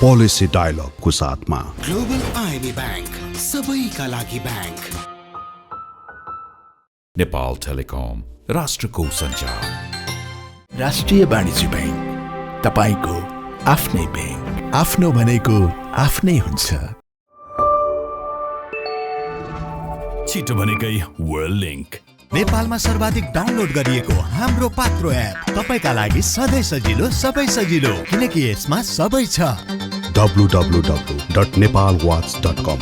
PolicyDialogue को साथमा global IME bank, सबैका लागि बैंक। नेपाल टेलिकम, राष्ट्रको सञ्चार। राष्ट्रिय वाणिज्य बैंक, तपाईको आफ्नै बैंक। आफ्नो भनेको आफ्नै हुन्छ। छिटो भनेकै वर्ल्ड लिंक। नेपालमा सर्वाधिक डाउनलोड गरिएको हाम्रो पात्रो एप तपाईका लागि सधैँ सजिलो, सबै सजिलो, किनकि यसमा सबै छ। www.nepalwatch.com।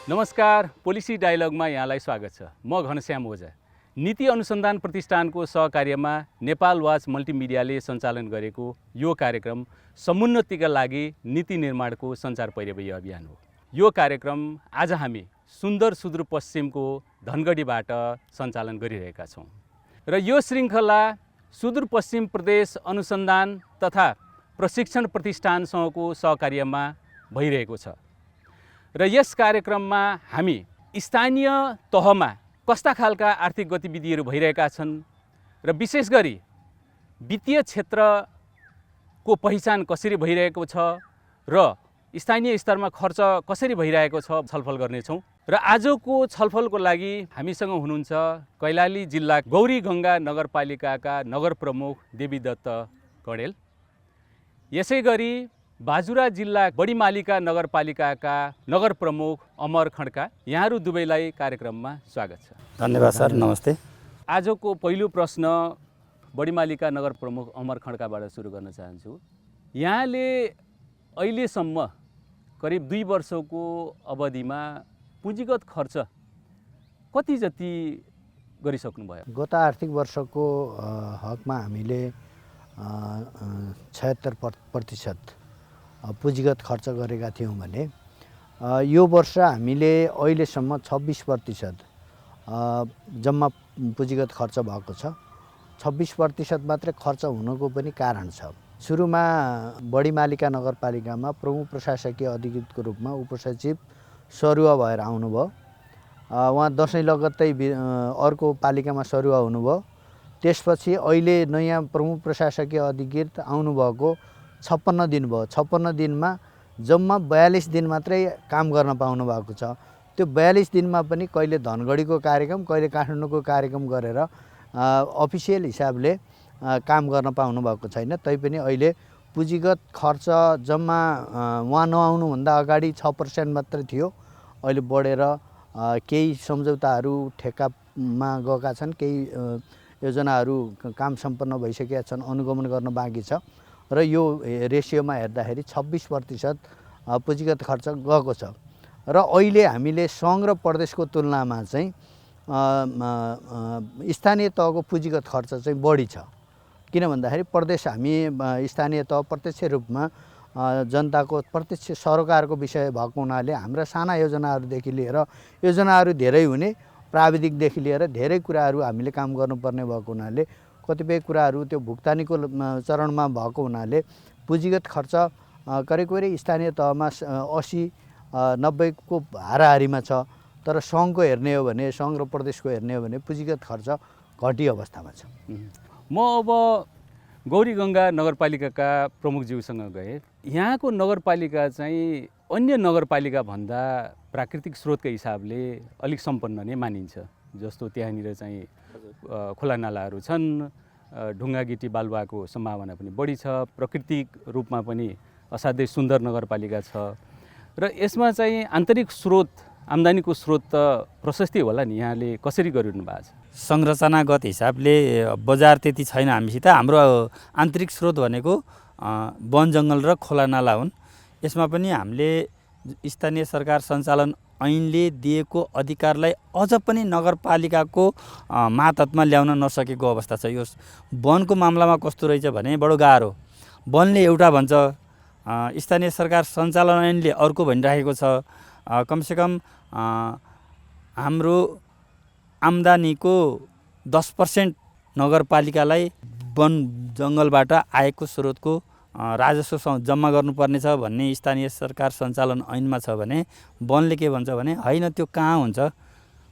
नमस्कार, पोलिसी डायलगमा यहाँलाई स्वागत छ। म घनश्याम ओझा। नीति अनुसन्धान प्रतिष्ठानको सहकार्यमा नेपाल वाच मल्टिमिडियाले सञ्चालन गरेको यो कार्यक्रम समुन्नतिका लागि नीति निर्माणको सञ्चार पैरवी अभियान हो। यो कार्यक्रम आज हामी सुन्दर सुदूरपश्चिमको धनगढीबाट सञ्चालन गरिरहेका छौँ र यो श्रृङ्खला सुदूरपश्चिम प्रदेश अनुसन्धान तथा प्रशिक्षण प्रतिष्ठानसँगको सहकार्यमा भइरहेको छ र यस कार्यक्रममा हामी स्थानीय तहमा कस्ता खालका आर्थिक गतिविधिहरू भइरहेका छन् र विशेष गरी वित्तीय क्षेत्रको पहिचान कसरी भइरहेको छ र स्थानीय स्तरमा खर्च कसरी भइरहेको छ छलफल गर्नेछौँ। र आजको छलफलको लागि हामीसँग हुनुहुन्छ कैलाली जिल्ला गौरीगङ्गा नगरपालिकाका नगर प्रमुख देवीदत्त कडेल, यसै गरी बाजुरा जिल्ला बडीमालिका नगरपालिकाका नगर प्रमुख अमर खड्का। यहाँहरू दुवैलाई कार्यक्रममा स्वागत छ। धन्यवाद सर, नमस्ते। आजको पहिलो प्रश्न बडीमालिका नगर प्रमुख अमर खड्काबाट सुरु गर्न चाहन्छु। यहाँले अहिलेसम्म करिब 2 वर्षको अवधिमा पुँजीगत खर्च कति जति गरिसक्नुभयो? गत आर्थिक वर्षको हकमा हामीले 76% पुँजीगत खर्च गरेका थियौँ भने यो वर्ष हामीले अहिलेसम्म 26% जम्मा पुँजीगत खर्च भएको छ। 26% मात्रै खर्च हुनुको पनि कारण छ। सुरुमा बडीमालिका नगरपालिकामा प्रमुख प्रशासकीय अधिकृतको रूपमा उपसचिव सरुवा भएर आउनुभयो। उहाँ दसैँ लगत्तै अर्को पालिकामा सरुवा हुनुभयो। त्यसपछि अहिले नयाँ प्रमुख प्रशासकीय अधिकृत आउनुभएको 56 दिन भयो। 56 दिनमा जम्मा 42 दिन मात्रै काम गर्न पाउनु भएको छ। त्यो 42 दिनमा पनि कहिले धनगढीको कार्यक्रम, कहिले काठमाडौँको कार्यक्रम गरेर अफिसियल हिसाबले काम गर्न पाउनु भएको छैन। तैपनि अहिले पुँजीगत खर्च जम्मा उहाँ नआउनुभन्दा अगाडि 6% मात्रै थियो। अहिले बढेर केही सम्झौताहरू ठेक्कामा गएका छन्, केही योजनाहरू काम सम्पन्न भइसकेका छन्, अनुगमन गर्न बाँकी छ र यो रेसियोमा हेर्दाखेरि 26% पुँजीगत खर्च गएको छ। र अहिले हामीले सङ्घ र प्रदेशको तुलनामा चाहिँ स्थानीय तहको पुँजीगत खर्च चाहिँ बढी छ। किन भन्दाखेरि प्रदेश हामी स्थानीय तह प्रत्यक्ष रूपमा जनताको प्रत्यक्ष सरकारको विषय भएको हुनाले हाम्रा साना योजनाहरूदेखि लिएर योजनाहरू धेरै हुने, प्राविधिकदेखि लिएर धेरै कुराहरू हामीले काम गर्नुपर्ने भएको हुनाले कतिपय कुराहरू त्यो भुक्तानीको चरणमा भएको हुनाले पुँजीगत खर्च करिब स्थानीय तहमा 80-90 को हाराहारीमा छ। तर सङ्घको हेर्ने हो भने, सङ्घ र प्रदेशको हेर्ने हो भने पुँजीगत खर्च घटी अवस्थामा छ। म अब गौरीगङ्गा नगरपालिकाका प्रमुखज्यूसँग गएँ। यहाँको नगरपालिका चाहिँ अन्य नगरपालिका भन्दा प्राकृतिक स्रोतकै हिसाबले अलिक सम्पन्न नै मानिन्छ। जस्तो त्यहाँनिर चाहिँ खोला नालाहरू छन्, ढुङ्गा गिटी बालुवाको सम्भावना पनि बढी छ, प्राकृतिक रूपमा पनि असाध्यै सुन्दर नगरपालिका छ र यसमा चाहिँ आन्तरिक स्रोत, आम्दानीको स्रोत त प्रशस्तै होला नि। यहाँले कसरी गरिरहनु भएको छ? संरचनागत हिसाबले बजार त्यति छैन हामीसित। हाम्रो आन्तरिक स्रोत भनेको वन जङ्गल र खोला नाला हुन्। यसमा पनि हामीले स्थानीय सरकार सञ्चालन ऐनले दिएको अधिकारलाई अझ पनि नगरपालिकाको मातहतमा ल्याउन नसकेको अवस्था छ। यो वनको मामलामा कस्तो रहेछ भने बडो गाह्रो। वनले एउटा भन्छ, स्थानीय सरकार सञ्चालन ऐनले अर्को भनिराखेको छ। कमसेकम हाम्रो आम्दानीको 10% नगरपालिकालाई वन जङ्गलबाट आएको स्रोतको राजस्व जम्मा गर्नुपर्नेछ भन्ने स्थानीय सरकार सञ्चालन ऐनमा छ भने वनले के भन्छ भने होइन त्यो कहाँ हुन्छ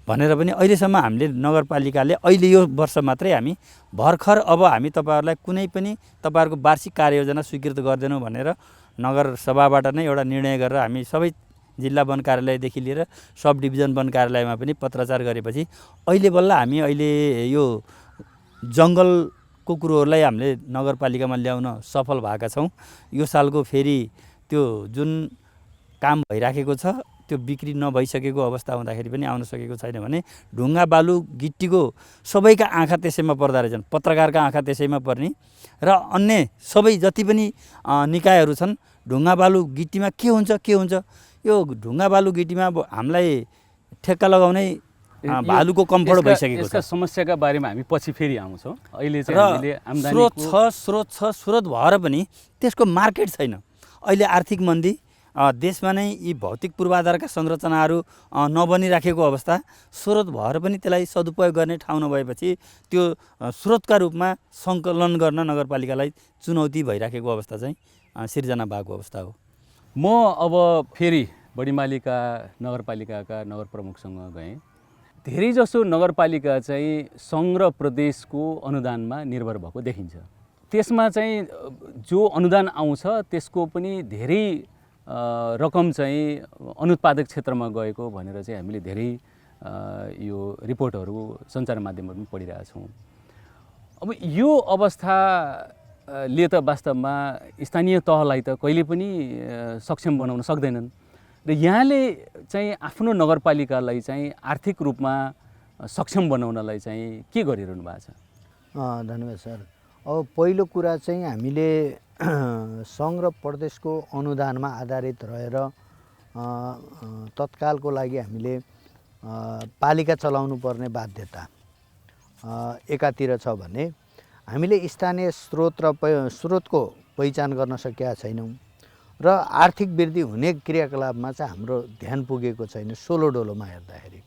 भनेर पनि अहिलेसम्म हामीले नगरपालिकाले अहिले यो वर्ष मात्रै हामी भर्खर अब हामी तपाईँहरूलाई कुनै पनि तपाईँहरूको वार्षिक कार्ययोजना स्वीकृत गर्दैनौँ भनेर नगरसभाबाट नै एउटा निर्णय गरेर हामी सबै जिल्ला वन कार्यालयदेखि लिएर सब डिभिजन वन कार्यालयमा पनि पत्राचार गरेपछि अहिले बल्ल हामी अहिले यो जङ्गलको कुरोहरूलाई हामीले नगरपालिकामा ल्याउन सफल भएका छौँ। यो सालको फेरि त्यो जुन काम भइराखेको छ त्यो बिक्री नभइसकेको अवस्था हुँदाखेरि पनि आउन सकेको छैन भने ढुङ्गा बालु गिट्टीको सबैका आँखा त्यसैमा पर्दा रहेछन्, पत्रकारका आँखा त्यसैमा पर्ने र अन्य सबै जति पनि निकायहरू छन् ढुङ्गा बालु गिट्टीमा के हुन्छ यो ढुङ्गा बालु गिट्टीमा हामीलाई ठेक्का लगाउने भालुको कम्फर्ट भइसकेको छ। यसका समस्याका बारेमा हामी पछि फेरि आउँछौँ। अहिले चाहिँ हामीले आम्दानीको स्रोत भएर पनि त्यसको मार्केट छैन। अहिले आर्थिक मन्दी, देशमा नै यी भौतिक पूर्वाधारका संरचनाहरू नबनिराखेको अवस्था, स्रोत भएर पनि त्यसलाई सदुपयोग गर्ने ठाउँ नभएपछि त्यो स्रोतका रूपमा सङ्कलन गर्न नगरपालिकालाई चुनौती भइराखेको अवस्था चाहिँ सिर्जना भएको अवस्था हो। म अब फेरि बढीमालिका नगरपालिकाका नगर प्रमुखसँग गएँ। धेरैजसो नगरपालिका चाहिँ सङ्घ र प्रदेशको अनुदानमा निर्भर भएको देखिन्छ। त्यसमा चाहिँ जो अनुदान आउँछ त्यसको पनि धेरै रकम चाहिँ अनुत्पादक क्षेत्रमा गएको भनेर चाहिँ हामीले धेरै यो रिपोर्टहरू सञ्चार माध्यमहरू पनि पढिरहेका छौँ। अब यो अवस्थाले त वास्तवमा स्थानीय तहलाई त कहिले पनि सक्षम बनाउन सक्दैनन् र यहाँले चाहिँ आफ्नो नगरपालिकालाई चाहिँ आर्थिक रूपमा सक्षम बनाउनलाई चाहिँ के गरिरहनु भएको छ? धन्यवाद सर। अब पहिलो कुरा चाहिँ हामीले सङ्घ र प्रदेशको अनुदानमा आधारित रहेर तत्कालको लागि हामीले पालिका चलाउनु पर्ने बाध्यता एकातिर छ भने हामीले स्थानीय स्रोतको पहिचान गर्न सकेका छैनौँ र आर्थिक वृद्धि हुने क्रियाकलापमा चाहिँ हाम्रो ध्यान पुगेको छैन। सोलो डोलोमा हेर्दाखेरि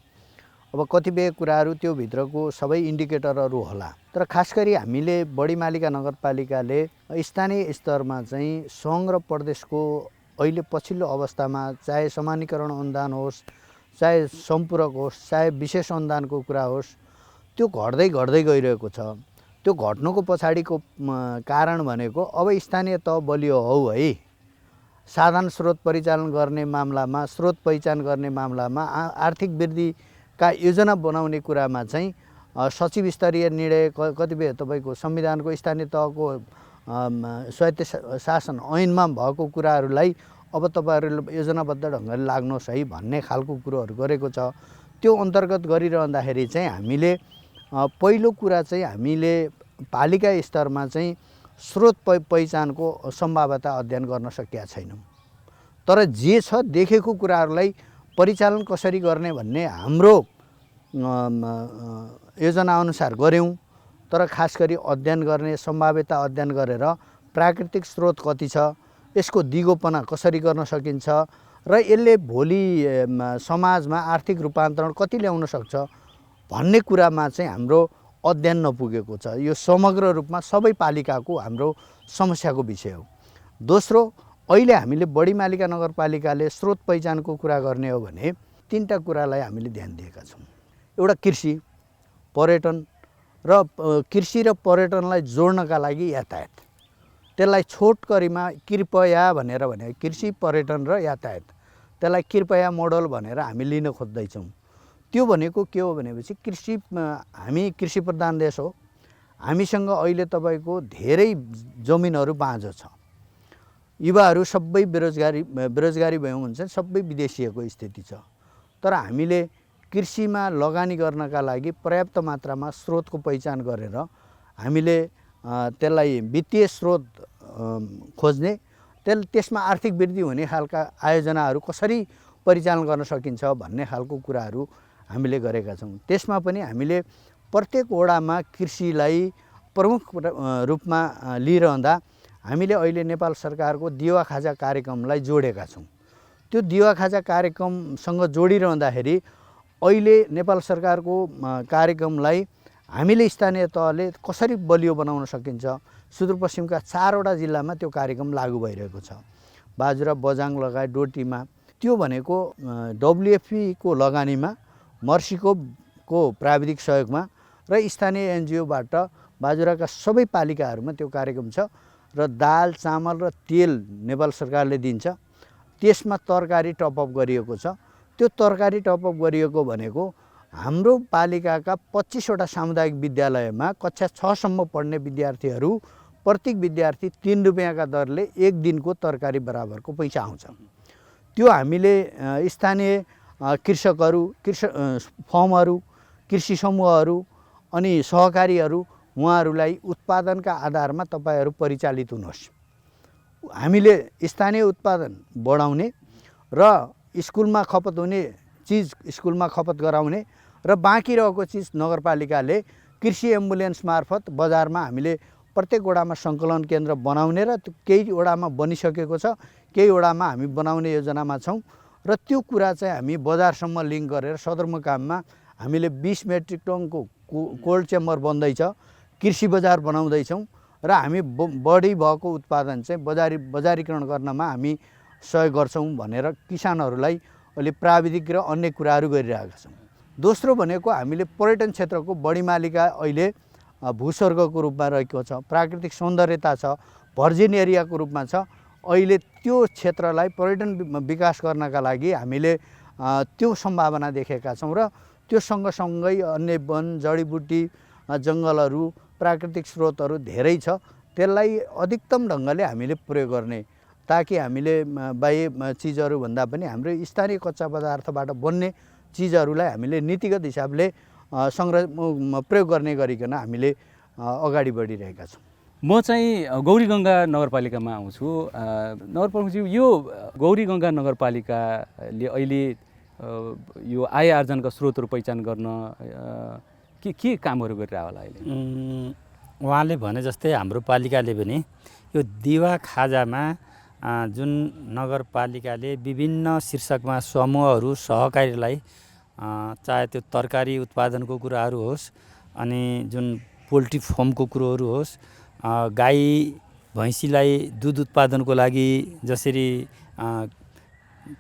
अब कतिपय कुराहरू त्यो भित्रको सबै इन्डिकेटरहरू होला, तर खास गरी हामीले बढीमालिका नगरपालिकाले स्थानीय स्तरमा चाहिँ सङ्घ र प्रदेशको अहिले पछिल्लो अवस्थामा चाहे समानीकरण अनुदान होस्, चाहे सम्पूरक होस्, चाहे विशेष अनुदानको कुरा होस्, त्यो घट्दै गइरहेको छ। त्यो घट्नुको पछाडिको कारण भनेको अब स्थानीय तह बलियो हौ है, साधन स्रोत परिचालन गर्ने मामलामा, स्रोत पहिचान गर्ने मामलामा, आर्थिक वृद्धिका योजना बनाउने कुरामा चाहिँ सचिव स्तरीय निर्णय कतिपय तपाईँको संविधानको स्थानीय तहको स्वायत्त शासन ऐनमा भएको कुराहरूलाई अब तपाईँहरूले योजनाबद्ध ढङ्गले लाग्नुहोस् है भन्ने खालको कुरोहरू गरेको छ। त्यो अन्तर्गत गरिरहँदाखेरि चाहिँ हामीले पहिलो कुरा चाहिँ हामीले पालिका स्तरमा चाहिँ स्रोत पहिचानको सम्भाव्यता अध्ययन गर्न सकेका छैनौँ। तर जे छ देखेको कुराहरूलाई परिचालन कसरी गर्ने भन्ने हाम्रो योजनाअनुसार गऱ्यौँ। तर खास गरी अध्ययन गर्ने, सम्भाव्यता अध्ययन गरेर प्राकृतिक स्रोत कति छ, यसको दिगोपना कसरी गर्न सकिन्छ र यसले भोलि समाजमा आर्थिक रूपान्तरण कति ल्याउन सक्छ भन्ने कुरामा चाहिँ हाम्रो अध्ययन नपुगेको छ। यो समग्र रूपमा सबै पालिकाको हाम्रो समस्याको विषय हो। दोस्रो, अहिले हामीले बढीमालिका नगरपालिकाले स्रोत पहिचानको कुरा गर्ने हो भने तीनटा कुरालाई हामीले ध्यान दिएका छौँ। एउटा कृषि, पर्यटन र कृषि र पर्यटनलाई जोड्नका लागि यातायात, त्यसलाई छोटकरीमा कृपया भनेर भने कृषि, पर्यटन र यातायात, त्यसलाई कृपया मोडल भनेर हामी लिन खोज्दैछौँ। त्यो भनेको के हो भनेपछि हामी कृषि प्रधान देश हो। हामीसँग अहिले तपाईँको धेरै जमिनहरू बाँझो छ। युवाहरू सबै बेरोजगारी भयौँ हुन्छ, सबै विदेशीयको स्थिति छ। तर हामीले कृषिमा लगानी गर्नका लागि पर्याप्त मात्रामा स्रोतको पहिचान गरेर हामीले त्यसलाई वित्तीय स्रोत खोज्ने, त्यसमा आर्थिक वृद्धि हुने खालका आयोजनाहरू कसरी परिचालन गर्न सकिन्छ भन्ने खालको कुराहरू हामीले गरेका छौँ। त्यसमा पनि हामीले प्रत्येक वडामा कृषिलाई प्रमुख रूपमा लिइरहँदा हामीले अहिले नेपाल सरकारको दिवा खाजा कार्यक्रमलाई जोडेका छौँ। त्यो दिवा खाजा कार्यक्रमसँग जोडिरहँदाखेरि अहिले नेपाल सरकारको कार्यक्रमलाई हामीले स्थानीय तहले कसरी बलियो बनाउन सकिन्छ, सुदूरपश्चिमका 4वटा जिल्लामा त्यो कार्यक्रम लागू भइरहेको छ। बाजुरा, बजाङ लगायत डोटीमा त्यो भनेको WFP को लगानीमा, मर्सीको प्राविधिक सहयोगमा र स्थानीय NGOबाट बाजुराका सबै पालिकाहरूमा त्यो कार्यक्रम छ र दाल, चामल र तेल नेपाल सरकारले दिन्छ। त्यसमा तरकारी टपअप गरिएको छ। त्यो तरकारी टपअप गरिएको भनेको हाम्रो पालिकाका 25वटा सामुदायिक विद्यालयमा कक्षा 6 सम्म पढ्ने विद्यार्थीहरू प्रत्येक विद्यार्थी 3 रुपियाँका दरले एक दिनको तरकारी बराबरको पैसा आउँछ। त्यो हामीले स्थानीय कृषकहरू, फर्महरू, कृषि समूहहरू अनि सहकारीहरू उहाँहरूलाई उत्पादनका आधारमा तपाईहरू परिचालित हुनुहोस्। हामीले स्थानीय उत्पादन बढाउने र स्कुलमा खपत हुने चिज स्कुलमा खपत गराउने र बाँकी रहेको चिज नगरपालिकाले कृषि एम्बुलेन्स मार्फत बजारमा हामीले प्रत्येक वडामा सङ्कलन केन्द्र बनाउने र केही वडामा बनिसकेको छ, केही वडामा हामी बनाउने योजनामा छौँ र त्यो कुरा चाहिँ हामी बजारसम्म लिङ्क गरेर सदरमुकाममा हामीले 20 मेट्रिक टनको कोल्ड चेम्बर बन्दैछ, कृषि बजार बनाउँदैछौँ र हामी बढी भएको उत्पादन चाहिँ बजारीकरण गर्नमा हामी सहयोग गर्छौँ भनेर किसानहरूलाई अहिले प्राविधिक र अन्य कुराहरू गरिरहेका छौँ। दोस्रो भनेको हामीले पर्यटन क्षेत्रको बढी मालिका अहिले भूस्वर्गको रूपमा रहेको छ, प्राकृतिक सौन्दर्यता छ, भर्जिन एरियाको रूपमा छ। अहिले त्यो क्षेत्रलाई पर्यटन विकास गर्नका लागि हामीले त्यो सम्भावना देखेका छौँ र त्यो सँगसँगै अन्य वन, जडीबुटी, जङ्गलहरू, प्राकृतिक स्रोतहरू धेरै छ। त्यसलाई अधिकतम ढङ्गले हामीले प्रयोग गर्ने ताकि हामीले बाह्य चिजहरू भन्दा पनि हाम्रो स्थानीय कच्चा पदार्थबाट बन्ने चिजहरूलाई हामीले नीतिगत हिसाबले प्रयोग गर्ने गरिकन हामीले अगाडि बढिरहेका छौँ। म चाहिँ गौरीगङ्गा नगरपालिकामा आउँछु। नगरप्रमुखज्यू, यो गौरीगङ्गा नगरपालिकाले अहिले यो आय आर्जनका स्रोतहरू पहिचान गर्न के कामहरू गरिरह होला अहिले? उहाँले भने जस्तै हाम्रो पालिकाले पनि यो दिवा खाजामा जुन नगरपालिकाले विभिन्न शीर्षकमा समूहहरू, सहकारीलाई चाहे त्यो तरकारी उत्पादनको कुराहरू होस्, अनि जुन पोल्ट्री फार्मको कुरोहरू होस्, गाई भैँसीलाई दुध उत्पादनको लागि जसरी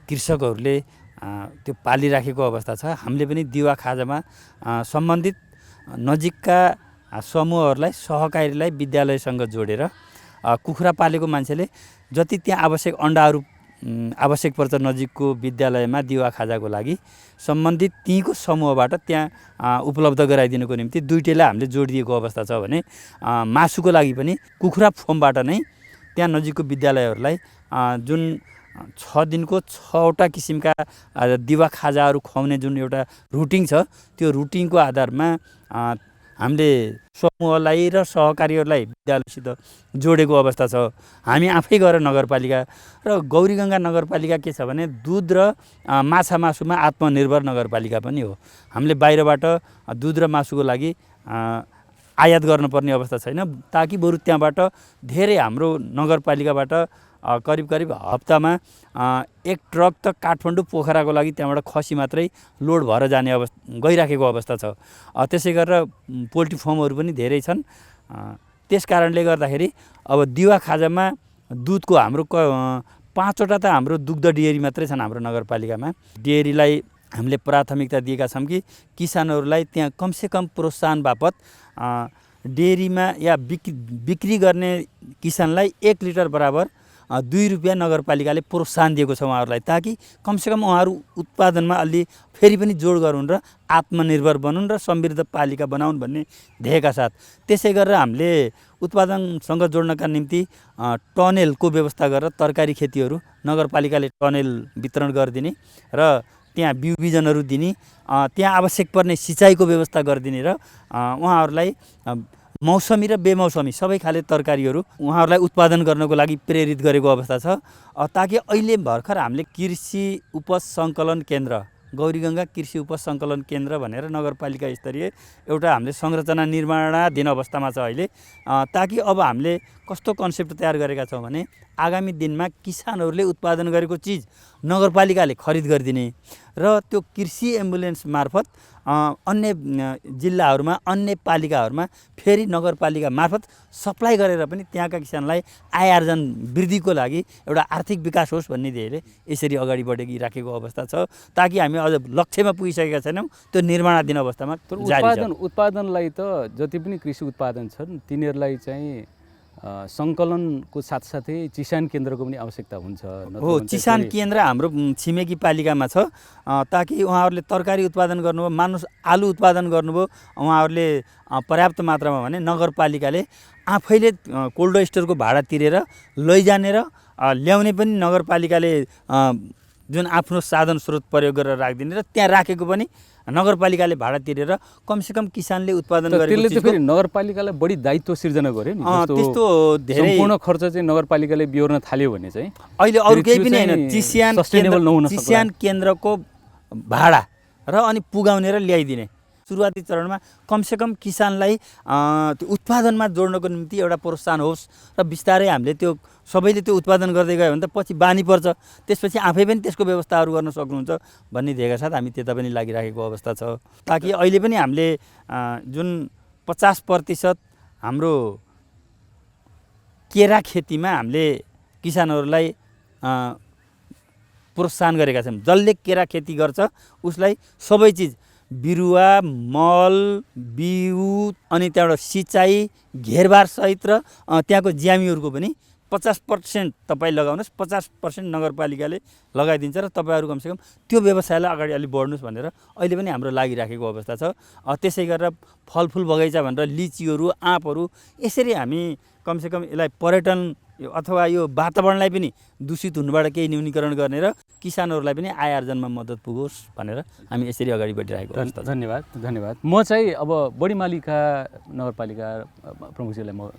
कृषकहरूले त्यो पालिराखेको अवस्था छ, हामीले पनि दिवा खाजामा सम्बन्धित नजिकका समूहहरूलाई, सहकारीलाई विद्यालयसँग जोडेर कुखुरा पालेको मान्छेले जति त्यहाँ आवश्यक अन्डाहरू आवश्यक पर्छ नजिकको विद्यालयमा दिवा खाजाको लागि सम्बन्धित तीको समूहबाट त्यहाँ उपलब्ध गराइदिनुको निम्ति दुईटैलाई हामीले जोडिदिएको अवस्था छ भने मासुको लागि पनि कुखुरा फार्मबाट नै त्यहाँ नजिकको विद्यालयहरूलाई जुन 6 दिनको 6वटा किसिमका दिवा खाजाहरू खुवाउने जुन एउटा रुटिन छ, त्यो रुटिनको आधारमा हामीले समूहलाई र सहकारीहरूलाई विद्यालयसित जोडेको अवस्था छ। हामी आफै गएर नगरपालिका र गौरीगङ्गा नगरपालिका के छ भने दुध र माछा मासुमा आत्मनिर्भर नगरपालिका पनि हो। हामीले बाहिरबाट दुध र मासुको लागि आयात गर्नुपर्ने अवस्था छैन, ताकि बरु त्यहाँबाट धेरै हाम्रो नगरपालिकाबाट करिब हप्तामा 1 ट्रक त काठमाडौँ पोखराको लागि त्यहाँबाट खसी मात्रै लोड भएर जाने गइराखेको अवस्था छ। त्यसै गरेर पोल्ट्री फार्महरू पनि धेरै छन्। त्यस कारणले गर्दाखेरि अब दिवा खाजामा दुधको हाम्रो 5वटा त हाम्रो दुग्ध डेयरी मात्रै छन् हाम्रो नगरपालिकामा। डेयरीलाई हामीले प्राथमिकता दिएका छौँ कि किसानहरूलाई त्यहाँ कमसेकम प्रोत्साहन बापत डेयरीमा या बिक्री गर्ने किसानलाई 1 लिटर बराबर 2 रुपियाँ नगरपालिकाले प्रोत्साहन दिएको छ उहाँहरूलाई, ताकि कमसेकम उहाँहरू उत्पादनमा अलि फेरि पनि जोड गरून् र आत्मनिर्भर बनुन् र समृद्ध पालिका बनाउन् भन्ने ध्येयका साथ। त्यसै गरेर हामीले उत्पादनसँग जोड्नका निम्ति टनेलको व्यवस्था गरेर तरकारी खेतीहरू नगरपालिकाले टनेल वितरण गरिदिने र त्यहाँ बिउ बिजनहरू दिने, त्यहाँ आवश्यक पर्ने सिँचाइको व्यवस्था गरिदिने र उहाँहरूलाई मौसमी र बेमौसमी सबै खाले तरकारीहरू उहाँहरूलाई उत्पादन गर्नको लागि प्रेरित गरेको अवस्था छ। ताकि अहिले भर्खर हामीले कृषि उपज सङ्कलन केन्द्र, गौरीगङ्गा कृषि उपज सङ्कलन केन्द्र भनेर नगरपालिका स्तरीय एउटा हामीले संरचना निर्माणाधीन अवस्थामा छ अहिले। ताकि अब हामीले कस्तो कन्सेप्ट तयार गरेका छौँ भने आगामी दिनमा किसानहरूले उत्पादन गरेको चिज नगरपालिकाले खरिद गरिदिने र त्यो कृषि एम्बुलेन्स मार्फत अन्य जिल्लाहरूमा अन्य पालिकाहरूमा फेरि नगरपालिका मार्फत सप्लाई गरेर पनि त्यहाँका किसानलाई आय आर्जन वृद्धिको लागि एउटा आर्थिक विकास होस् भन्ने ध्येयले यसरी अगाडि बढिराखेको अवस्था छ ताकि हामी अझ लक्ष्यमा पुगिसकेका छैनौँ त्यो निर्माणाधीन अवस्थामा उत्पादनलाई त जति पनि कृषि उत्पादन छन् तिनीहरूलाई चाहिँ सङ्कलनको साथसाथै चिसान केन्द्रको पनि आवश्यकता हुन्छ हो। चिसान केन्द्र हाम्रो छिमेकी पालिकामा छ ताकि उहाँहरूले तरकारी उत्पादन गर्नुभयो मानुस आलु उत्पादन गर्नुभयो उहाँहरूले पर्याप्त मात्रामा भने नगरपालिकाले आफैले कोल्ड स्टोरको भाडा तिरेर लैजाने र ल्याउने पनि नगरपालिकाले जुन आफ्नो साधन स्रोत प्रयोग गरेर राखिदिने र त्यहाँ राखेको पनि नगरपालिकाले भाडा तिरेर कमसेकम किसानले उत्पादन गरेको त्यसले फेरि नगरपालिकालाई बढी दायित्व सिर्जना गर्यो नि त्यस्तो धेरै सम्पूर्ण खर्च चाहिँ नगरपालिकाले बिहोर्न थाल्यो भने चाहिँ अहिले अरू केही पनि हैन चिस्यान केन्द्रको भाडा र अनि पुगाउने र ल्याइदिने सुरुवाती चरणमा कमसेकम किसानलाई त्यो उत्पादनमा जोड्नको निम्ति एउटा प्रोत्साहन होस् र बिस्तारै हामीले त्यो सबैले त्यो उत्पादन गर्दै गयो भने त पछि बानी पर्छ त्यसपछि आफै पनि त्यसको व्यवस्थाहरू गर्न सक्नुहुन्छ भन्ने ध्येयका साथ हामी त्यता पनि लागिराखेको अवस्था छ ताकि अहिले पनि हामीले जुन 50% हाम्रो केरा खेतीमा हामीले किसानहरूलाई प्रोत्साहन गरेका छौँ। जसले केरा खेती गर्छ उसलाई सबै चिज बिरुवा मल बिउ अनि त्यहाँबाट सिँचाइ घेरबार सहित र त्यहाँको ज्यामीहरूको पनि 50% तपाईँ लगाउनुहोस् 50% नगरपालिकाले लगाइदिन्छ र तपाईँहरू कमसेकम त्यो व्यवसायलाई अगाडि अलि बढ्नुहोस् भनेर अहिले पनि हाम्रो लागिराखेको अवस्था छ। त्यसै गरेर फलफुल बगैँचा भनेर लिचीहरू आँपहरू यसरी हामी कमसेकम यसलाई पर्यटन अथवा यो वातावरणलाई पनि दूषित हुनुबाट केही न्यूनीकरण गर्ने र किसानहरूलाई पनि आय आर्जनमा मद्दत पुगोस् भनेर हामी यसरी अगाडि बढिरहेको अवस्था। धन्यवाद। म चाहिँ अब बढीमालिका नगरपालिका प्रमुखजीलाई म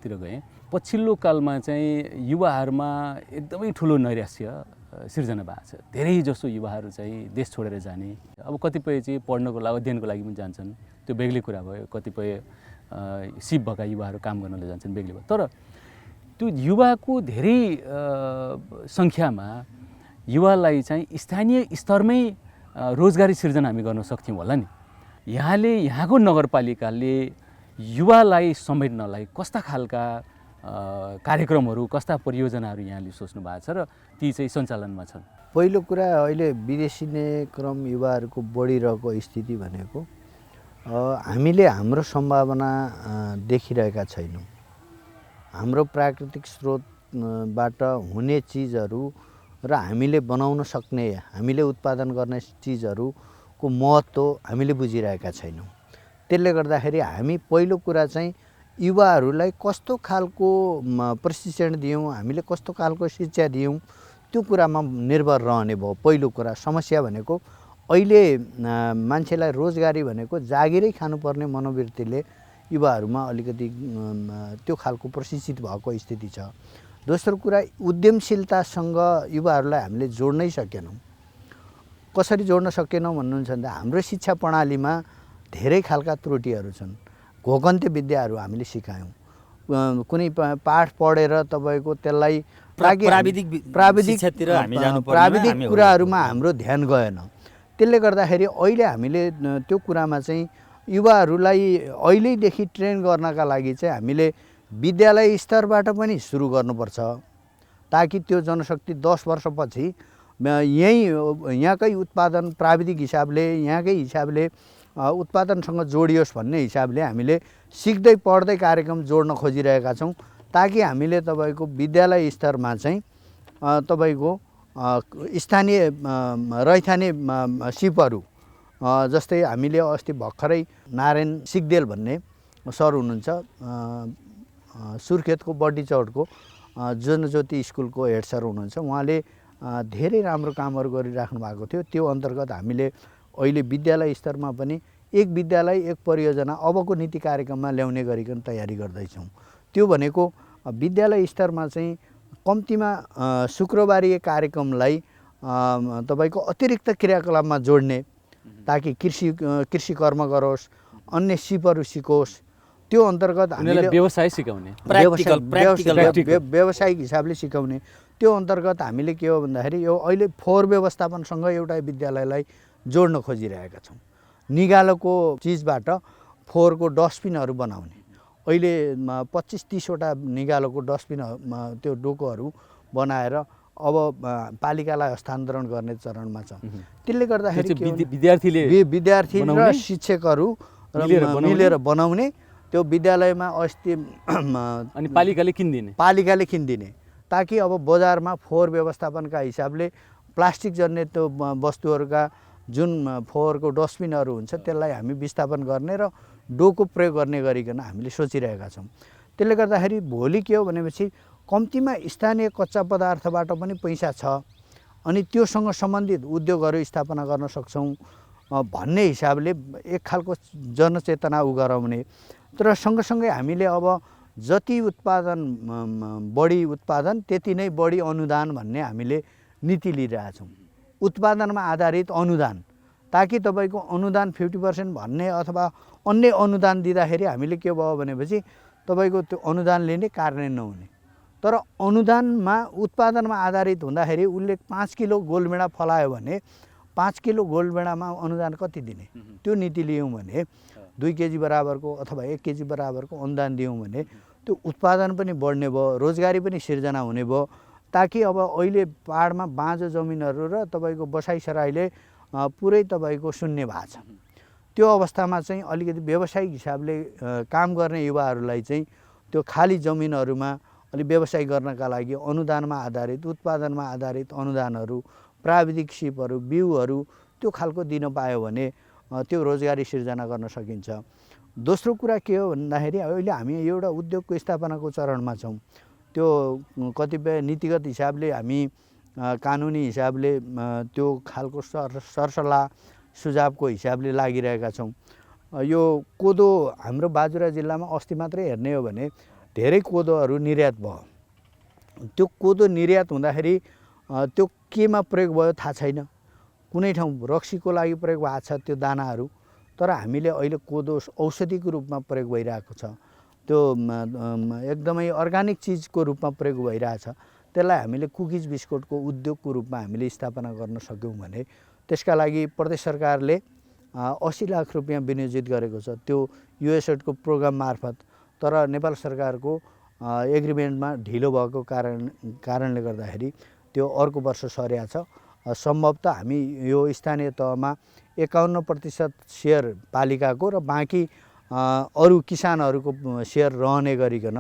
तिर गएँ। पछिल्लो कालमा चाहिँ युवाहरूमा एकदमै ठुलो नैराश्य सिर्जना भएको छ। धेरै जसो युवाहरू चाहिँ देश छोडेर जाने, अब कतिपय चाहिँ पढ्नको लागि अध्ययनको लागि पनि जान्छन्, त्यो बेग्लै कुरा भयो। कतिपय सिप भएका युवाहरू काम गर्नले जान्छन्, बेग्लै भयो। तर त्यो युवाको धेरै सङ्ख्यामा युवालाई चाहिँ स्थानीय स्तरमै रोजगारी सिर्जना हामी गर्न सक्थ्यौँ होला नि। यहाँको नगरपालिकाले युवालाई समेट्नलाई कस्ता खालका कार्यक्रमहरू कस्ता परियोजनाहरू यहाँले सोच्नु भएको छ र ती चाहिँ सञ्चालनमा छन्? पहिलो कुरा अहिले विदेशिने क्रम युवाहरूको बढिरहेको स्थिति भनेको हामीले हाम्रो सम्भावना देखिरहेका छैनौँ। हाम्रो प्राकृतिक स्रोतबाट हुने चिजहरू र हामीले बनाउन सक्ने हामीले उत्पादन गर्ने चिजहरूको महत्त्व हामीले बुझिरहेका छैनौँ। त्यसले गर्दाखेरि हामी पहिलो कुरा चाहिँ युवाहरूलाई कस्तो खालको प्रशिक्षण दियौँ, हामीले कस्तो खालको शिक्षा दियौँ त्यो कुरामा निर्भर रहने भयो। पहिलो कुरा समस्या भनेको अहिले मान्छेलाई रोजगारी भनेको जागिरै खानुपर्ने मनोवृत्तिले युवाहरूमा अलिकति त्यो खालको प्रशिक्षित भएको स्थिति छ। दोस्रो कुरा उद्यमशीलतासँग युवाहरूलाई हामीले जोड्नै सकेनौँ। कसरी जोड्न सकेनौँ भन्नुहुन्छ भने हाम्रो शिक्षा प्रणालीमा धेरै खालका त्रुटिहरू छन्। घोकन्ते विद्याहरू हामीले सिकायौँ। कुनै पाठ पढेर तपाईँको त्यसलाई प्राविधिक कुराहरूमा हाम्रो ध्यान गएन। त्यसले गर्दाखेरि अहिले हामीले त्यो कुरामा चाहिँ युवाहरूलाई अहिलेदेखि ट्रेन गर्नका लागि चाहिँ हामीले विद्यालय स्तरबाट पनि सुरु गर्नुपर्छ ताकि त्यो जनशक्ति 10 वर्षपछि यहाँकै उत्पादन प्राविधिक हिसाबले यहाँकै हिसाबले उत्पादनसँग जोडियोस् भन्ने हिसाबले हामीले सिक्दै पढ्दै कार्यक्रम जोड्न खोजिरहेका छौँ ताकि हामीले तपाईँको विद्यालय स्तरमा चाहिँ तपाईँको स्थानीय रैथाने सिपहरू जस्तै हामीले अस्ति भर्खरै नारायण सिग्देल भन्ने सर हुनुहुन्छ सुर्खेतको बड्डी चौडको जनज्योति स्कुलको हेड सर हुनुहुन्छ। उहाँले धेरै राम्रो कामहरू गरिराख्नु भएको थियो। त्यो अन्तर्गत हामीले अहिले विद्यालय स्तरमा पनि एक विद्यालय एक परियोजना अबको नीति कार्यक्रममा ल्याउने गरिकन तयारी गर्दैछौँ। त्यो भनेको विद्यालय स्तरमा चाहिँ कम्तीमा शुक्रबारीय कार्यक्रमलाई तपाईँको अतिरिक्त क्रियाकलापमा जोड्ने ताकि कृषि कर्म गरोस्, अन्य सिपहरू सिकोस्, त्यो अन्तर्गत हामीले व्यवसाय सिकाउने व्यावसायिक हिसाबले सिकाउने। त्यो अन्तर्गत हामीले के हो भन्दाखेरि यो अहिले फोहोर व्यवस्थापनसँग एउटा विद्यालयलाई जोड्न खोजिरहेका छौँ। निगालोको चिजबाट फोहोरको डस्टबिनहरू बनाउने। अहिले 25-30वटा निगालोको डस्टबिन त्यो डोकोहरू बनाएर अब पालिकालाई हस्तान्तरण गर्ने चरणमा छ। त्यसले गर्दाखेरि विद्यार्थी र शिक्षकहरू मिलेर बनाउने। त्यो विद्यालयमा अस्ति अनि पालिकाले किनिदिने ताकि अब बजारमा फोहोर व्यवस्थापनका हिसाबले प्लास्टिक जन्य त्यो वस्तुहरूका जुन फोहोरको डस्टबिनहरू हुन्छ त्यसलाई हामी विस्थापन गर्ने र डोको प्रयोग गर्ने गरिकन हामीले सोचिरहेका छौँ। त्यसले गर्दाखेरि भोलि के हो भनेपछि कम्तीमा स्थानीय कच्चा पदार्थबाट पनि पैसा छ अनि त्योसँग सम्बन्धित उद्योगहरू स्थापना गर्न सक्छौँ भन्ने हिसाबले एक खालको जनचेतना गराउने। तर सँगसँगै हामीले अब जति बढी उत्पादन त्यति नै बढी अनुदान भन्ने हामीले नीति लिइरहेछौँ। उत्पादनमा आधारित अनुदान, ताकि तपाईँको अनुदान 50% भन्ने अथवा अन्य अनुदान दिँदाखेरि हामीले के भयो भनेपछि तपाईँको त्यो अनुदान लिने कार्यान्वयन नहुने। तर अनुदानमा उत्पादनमा आधारित हुँदाखेरि उसले 5 किलो गोलमेडा फलायो भने 5 किलो गोलमेडामा अनुदान कति दिने, त्यो नीति लियौँ भने 2 केजी बराबरको अथवा 1 केजी बराबरको अनुदान दियौँ भने त्यो उत्पादन पनि बढ्ने भयो, रोजगारी पनि सिर्जना हुने भयो। ताकि अब अहिले पहाडमा बाँझो जमिनहरू र तपाईँको बसाइसराईले पुरै तपाईँको शून्य भएको छ। त्यो अवस्थामा चाहिँ अलिकति व्यावसायिक हिसाबले काम गर्ने युवाहरूलाई चाहिँ त्यो खाली जमिनहरूमा अलि व्यवसाय गर्नका लागि अनुदानमा आधारित उत्पादनमा आधारित अनुदानहरू, प्राविधिक सिपहरू, बिउहरू त्यो खालको दिन पायो भने त्यो रोजगारी सिर्जना गर्न सकिन्छ। दोस्रो कुरा के हो भन्दाखेरि अहिले हामी एउटा उद्योगको स्थापनाको चरणमा छौँ। त्यो कतिपय नीतिगत हिसाबले हामी कानुनी हिसाबले त्यो खालको सरसल्लाह सुझावको हिसाबले लागिरहेका छौँ। यो कोदो हाम्रो बाजुरा जिल्लामा अस्ति मात्रै हेर्ने हो भने धेरै कोदोहरू निर्यात भयो। त्यो कोदो निर्यात हुँदाखेरि त्यो केमा प्रयोग भयो थाहा छैन। कुनै ठाउँ रक्सीको लागि प्रयोग भएको छ त्यो दानाहरू, तर हामीले अहिले कोदो औषधिको रूपमा प्रयोग भइरहेको छ। त्यो एकदमै अर्ग्यानिक चिजको रूपमा प्रयोग भइरहेछ। त्यसलाई हामीले कुकिज बिस्कुटको उद्योगको रूपमा हामीले स्थापना गर्न सक्यौँ भने त्यसका लागि प्रदेश सरकारले 80 लाख रुपियाँ विनियोजित गरेको छ त्यो युएसएडको प्रोग्राम मार्फत। तर नेपाल सरकारको एग्रिमेन्टमा ढिलो भएको कारणले गर्दाखेरि त्यो अर्को वर्ष सरेको छ। सम्भवतः हामी यो स्थानीय तहमा 51% सेयर पालिकाको र बाँकी अरू किसानहरूको सेयर रहने गरिकन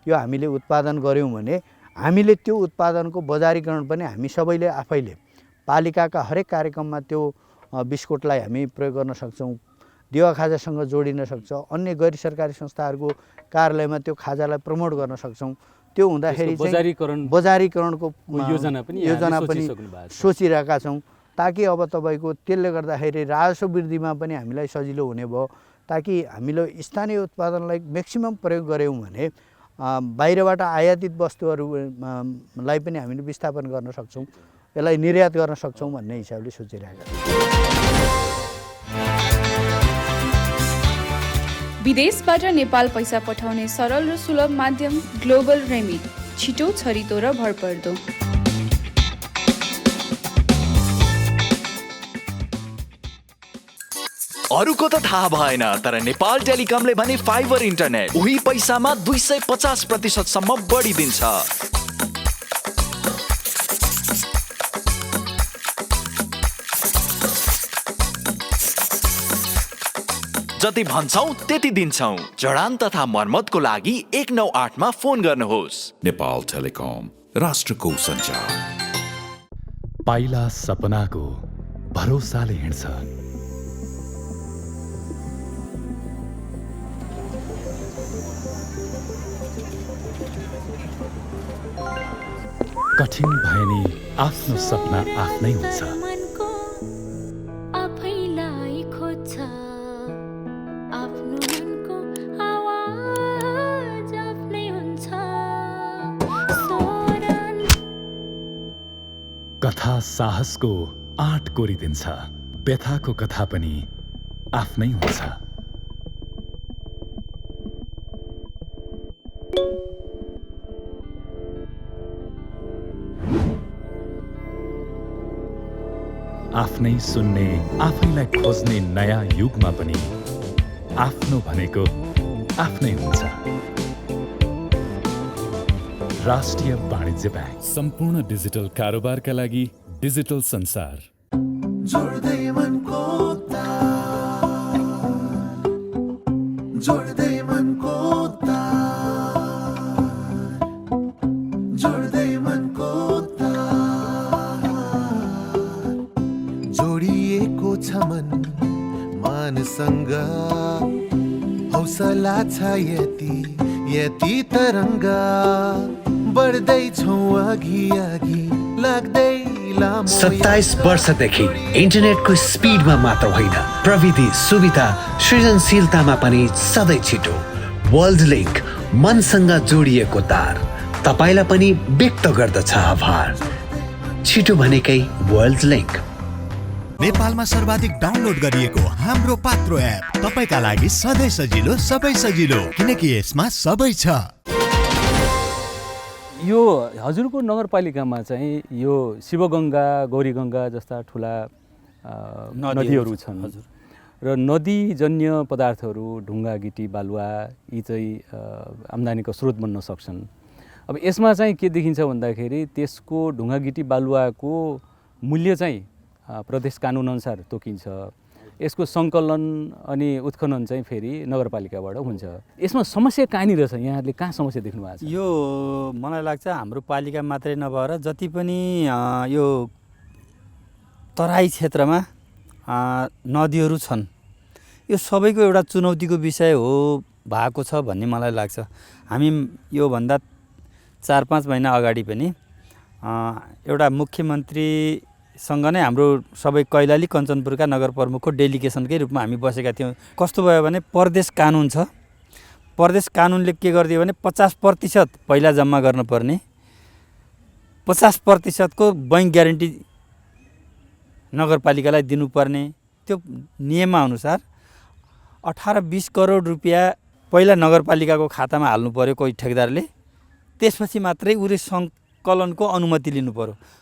यो हामीले उत्पादन गऱ्यौँ भने हामीले त्यो उत्पादनको बजारीकरण पनि हामी सबैले आफैले पालिकाका हरेक कार्यक्रममा त्यो बिस्कुटलाई हामी प्रयोग गर्न सक्छौँ। देवा खाजासँग जोडिन सक्छ। अन्य गैर सरकारी संस्थाहरूको कार्यालयमा त्यो खाजालाई प्रमोट गर्न सक्छौँ। त्यो हुँदाखेरि बजारीकरणको योजना पनि सोचिरहेका छौँ। ताकि अब तपाईँको त्यसले गर्दाखेरि राजस्व वृद्धिमा पनि हामीलाई सजिलो हुने भयो। ताकि हामीले स्थानीय उत्पादनलाई म्याक्सिमम प्रयोग गऱ्यौँ भने बाहिरबाट आयातित वस्तुहरूलाई पनि हामीले विस्थापन गर्न सक्छौँ, यसलाई निर्यात गर्न सक्छौँ भन्ने हिसाबले सोचिरहेका छौँ। विदेशबाट नेपाल पैसा पठाउने सरल र सुलभ माध्यम ग्लोबल रेमिट, छिटो, छरितो र भरपर्दो। अरूको त थाहा भएन, तर नेपाल टेलिकमले भने फाइबर इन्टरनेट उही पैसामा 250% सम्म बढी दिन्छ। जति भन्छौ त्यति दिन्छौ। जडान तथा मर्मतको लागि 198 मा फोन गर्नुहोस्। नेपाल टेलिकम, राष्ट्रको सञ्चार। पाइला सपनाको भरोसाले हिँड्छ। कठिन भए नि आफ्नो सपना आफ्नै हुन्छ। कथा साहसको आँट कोरिदिन्छ, व्यथाको कथा पनि आफ्नै हुन्छ। आफ्नै सुन्ने आफैलाई खोज्ने नयाँ युगमा पनि आफ्नो भनेको आफ्नै हुन्छ। राष्ट्रिय वाणिज्य ब्याङ्क, सम्पूर्ण डिजिटल कारोबारका लागि डिजिटल संसार। जोड्दै मनको तार, जोड्दै मनको तार, जोड्दै मनको तार, जोडिएको छ मन मानसँग, हौसला छ यति यति तरङ्ग, बढ्दैछौँ अघि अघि लाग्दै 27 वर्षदेखि इन्टरनेटको स्पिडमा मात्र होइन, प्रविधि सुविधा सृजनशीलतामा पनि सधैँ छिटो। वर्ल्ड लिङ्क, मनसँग जोडिएको तार, तपाईँलाई पनि व्यक्त गर्दछ आभार। छिटो भनेकै वर्ल्ड लिङ्क। नेपालमा सर्वाधिक डाउनलोड गरिएको हाम्रो पात्रो एप तपाईँका लागि सधैँ सजिलो, सबै सजिलो, किनकि यसमा सबै छ। यो हजुरको नगरपालिकामा चाहिँ यो शिवगङ्गा, गौरीगङ्गा जस्ता ठुला नदीहरू छन् र नदीजन्य पदार्थहरू ढुङ्गा, गिटी, बालुवा यी चाहिँ आम्दानीको स्रोत बन्न सक्छन्। अब यसमा चाहिँ के देखिन्छ भन्दाखेरि त्यसको ढुङ्गा, गिटी, बालुवाको मूल्य चाहिँ प्रदेश कानुनअनुसार तोकिन्छ। यसको सङ्कलन अनि उत्खनन चाहिँ फेरि नगरपालिकाबाट हुन्छ। यसमा समस्या कहाँनिर छ? यहाँहरूले कहाँ समस्या देख्नु भएको छ? यो मलाई लाग्छ हाम्रो पालिका मात्रै नभएर जति पनि यो तराई क्षेत्रमा नदीहरू छन्, यो सबैको एउटा चुनौतीको विषय हो भएको छ भन्ने मलाई लाग्छ। हामी योभन्दा 4-5 महिना अगाडि पनि एउटा मुख्यमन्त्री सँग नै हाम्रो सबै कैलाली कञ्चनपुरका नगर प्रमुखको डेलिगेसनकै रूपमा हामी बसेका थियौँ। कस्तो भयो भने प्रदेश कानुन छ, प्रदेश कानुनले के गरिदियो भने 50% पहिला जम्मा गर्नुपर्ने, 50% को बैंक ग्यारेन्टी नगरपालिकालाई दिनुपर्ने, त्यो नियमअनुसार 18-20 करोड रुपियाँ पहिला नगरपालिकाको खातामा हाल्नु पर्यो कोही ठेकदारले, त्यसपछि मात्रै उसले सङ्कलनको अनुमति लिनु पर्यो।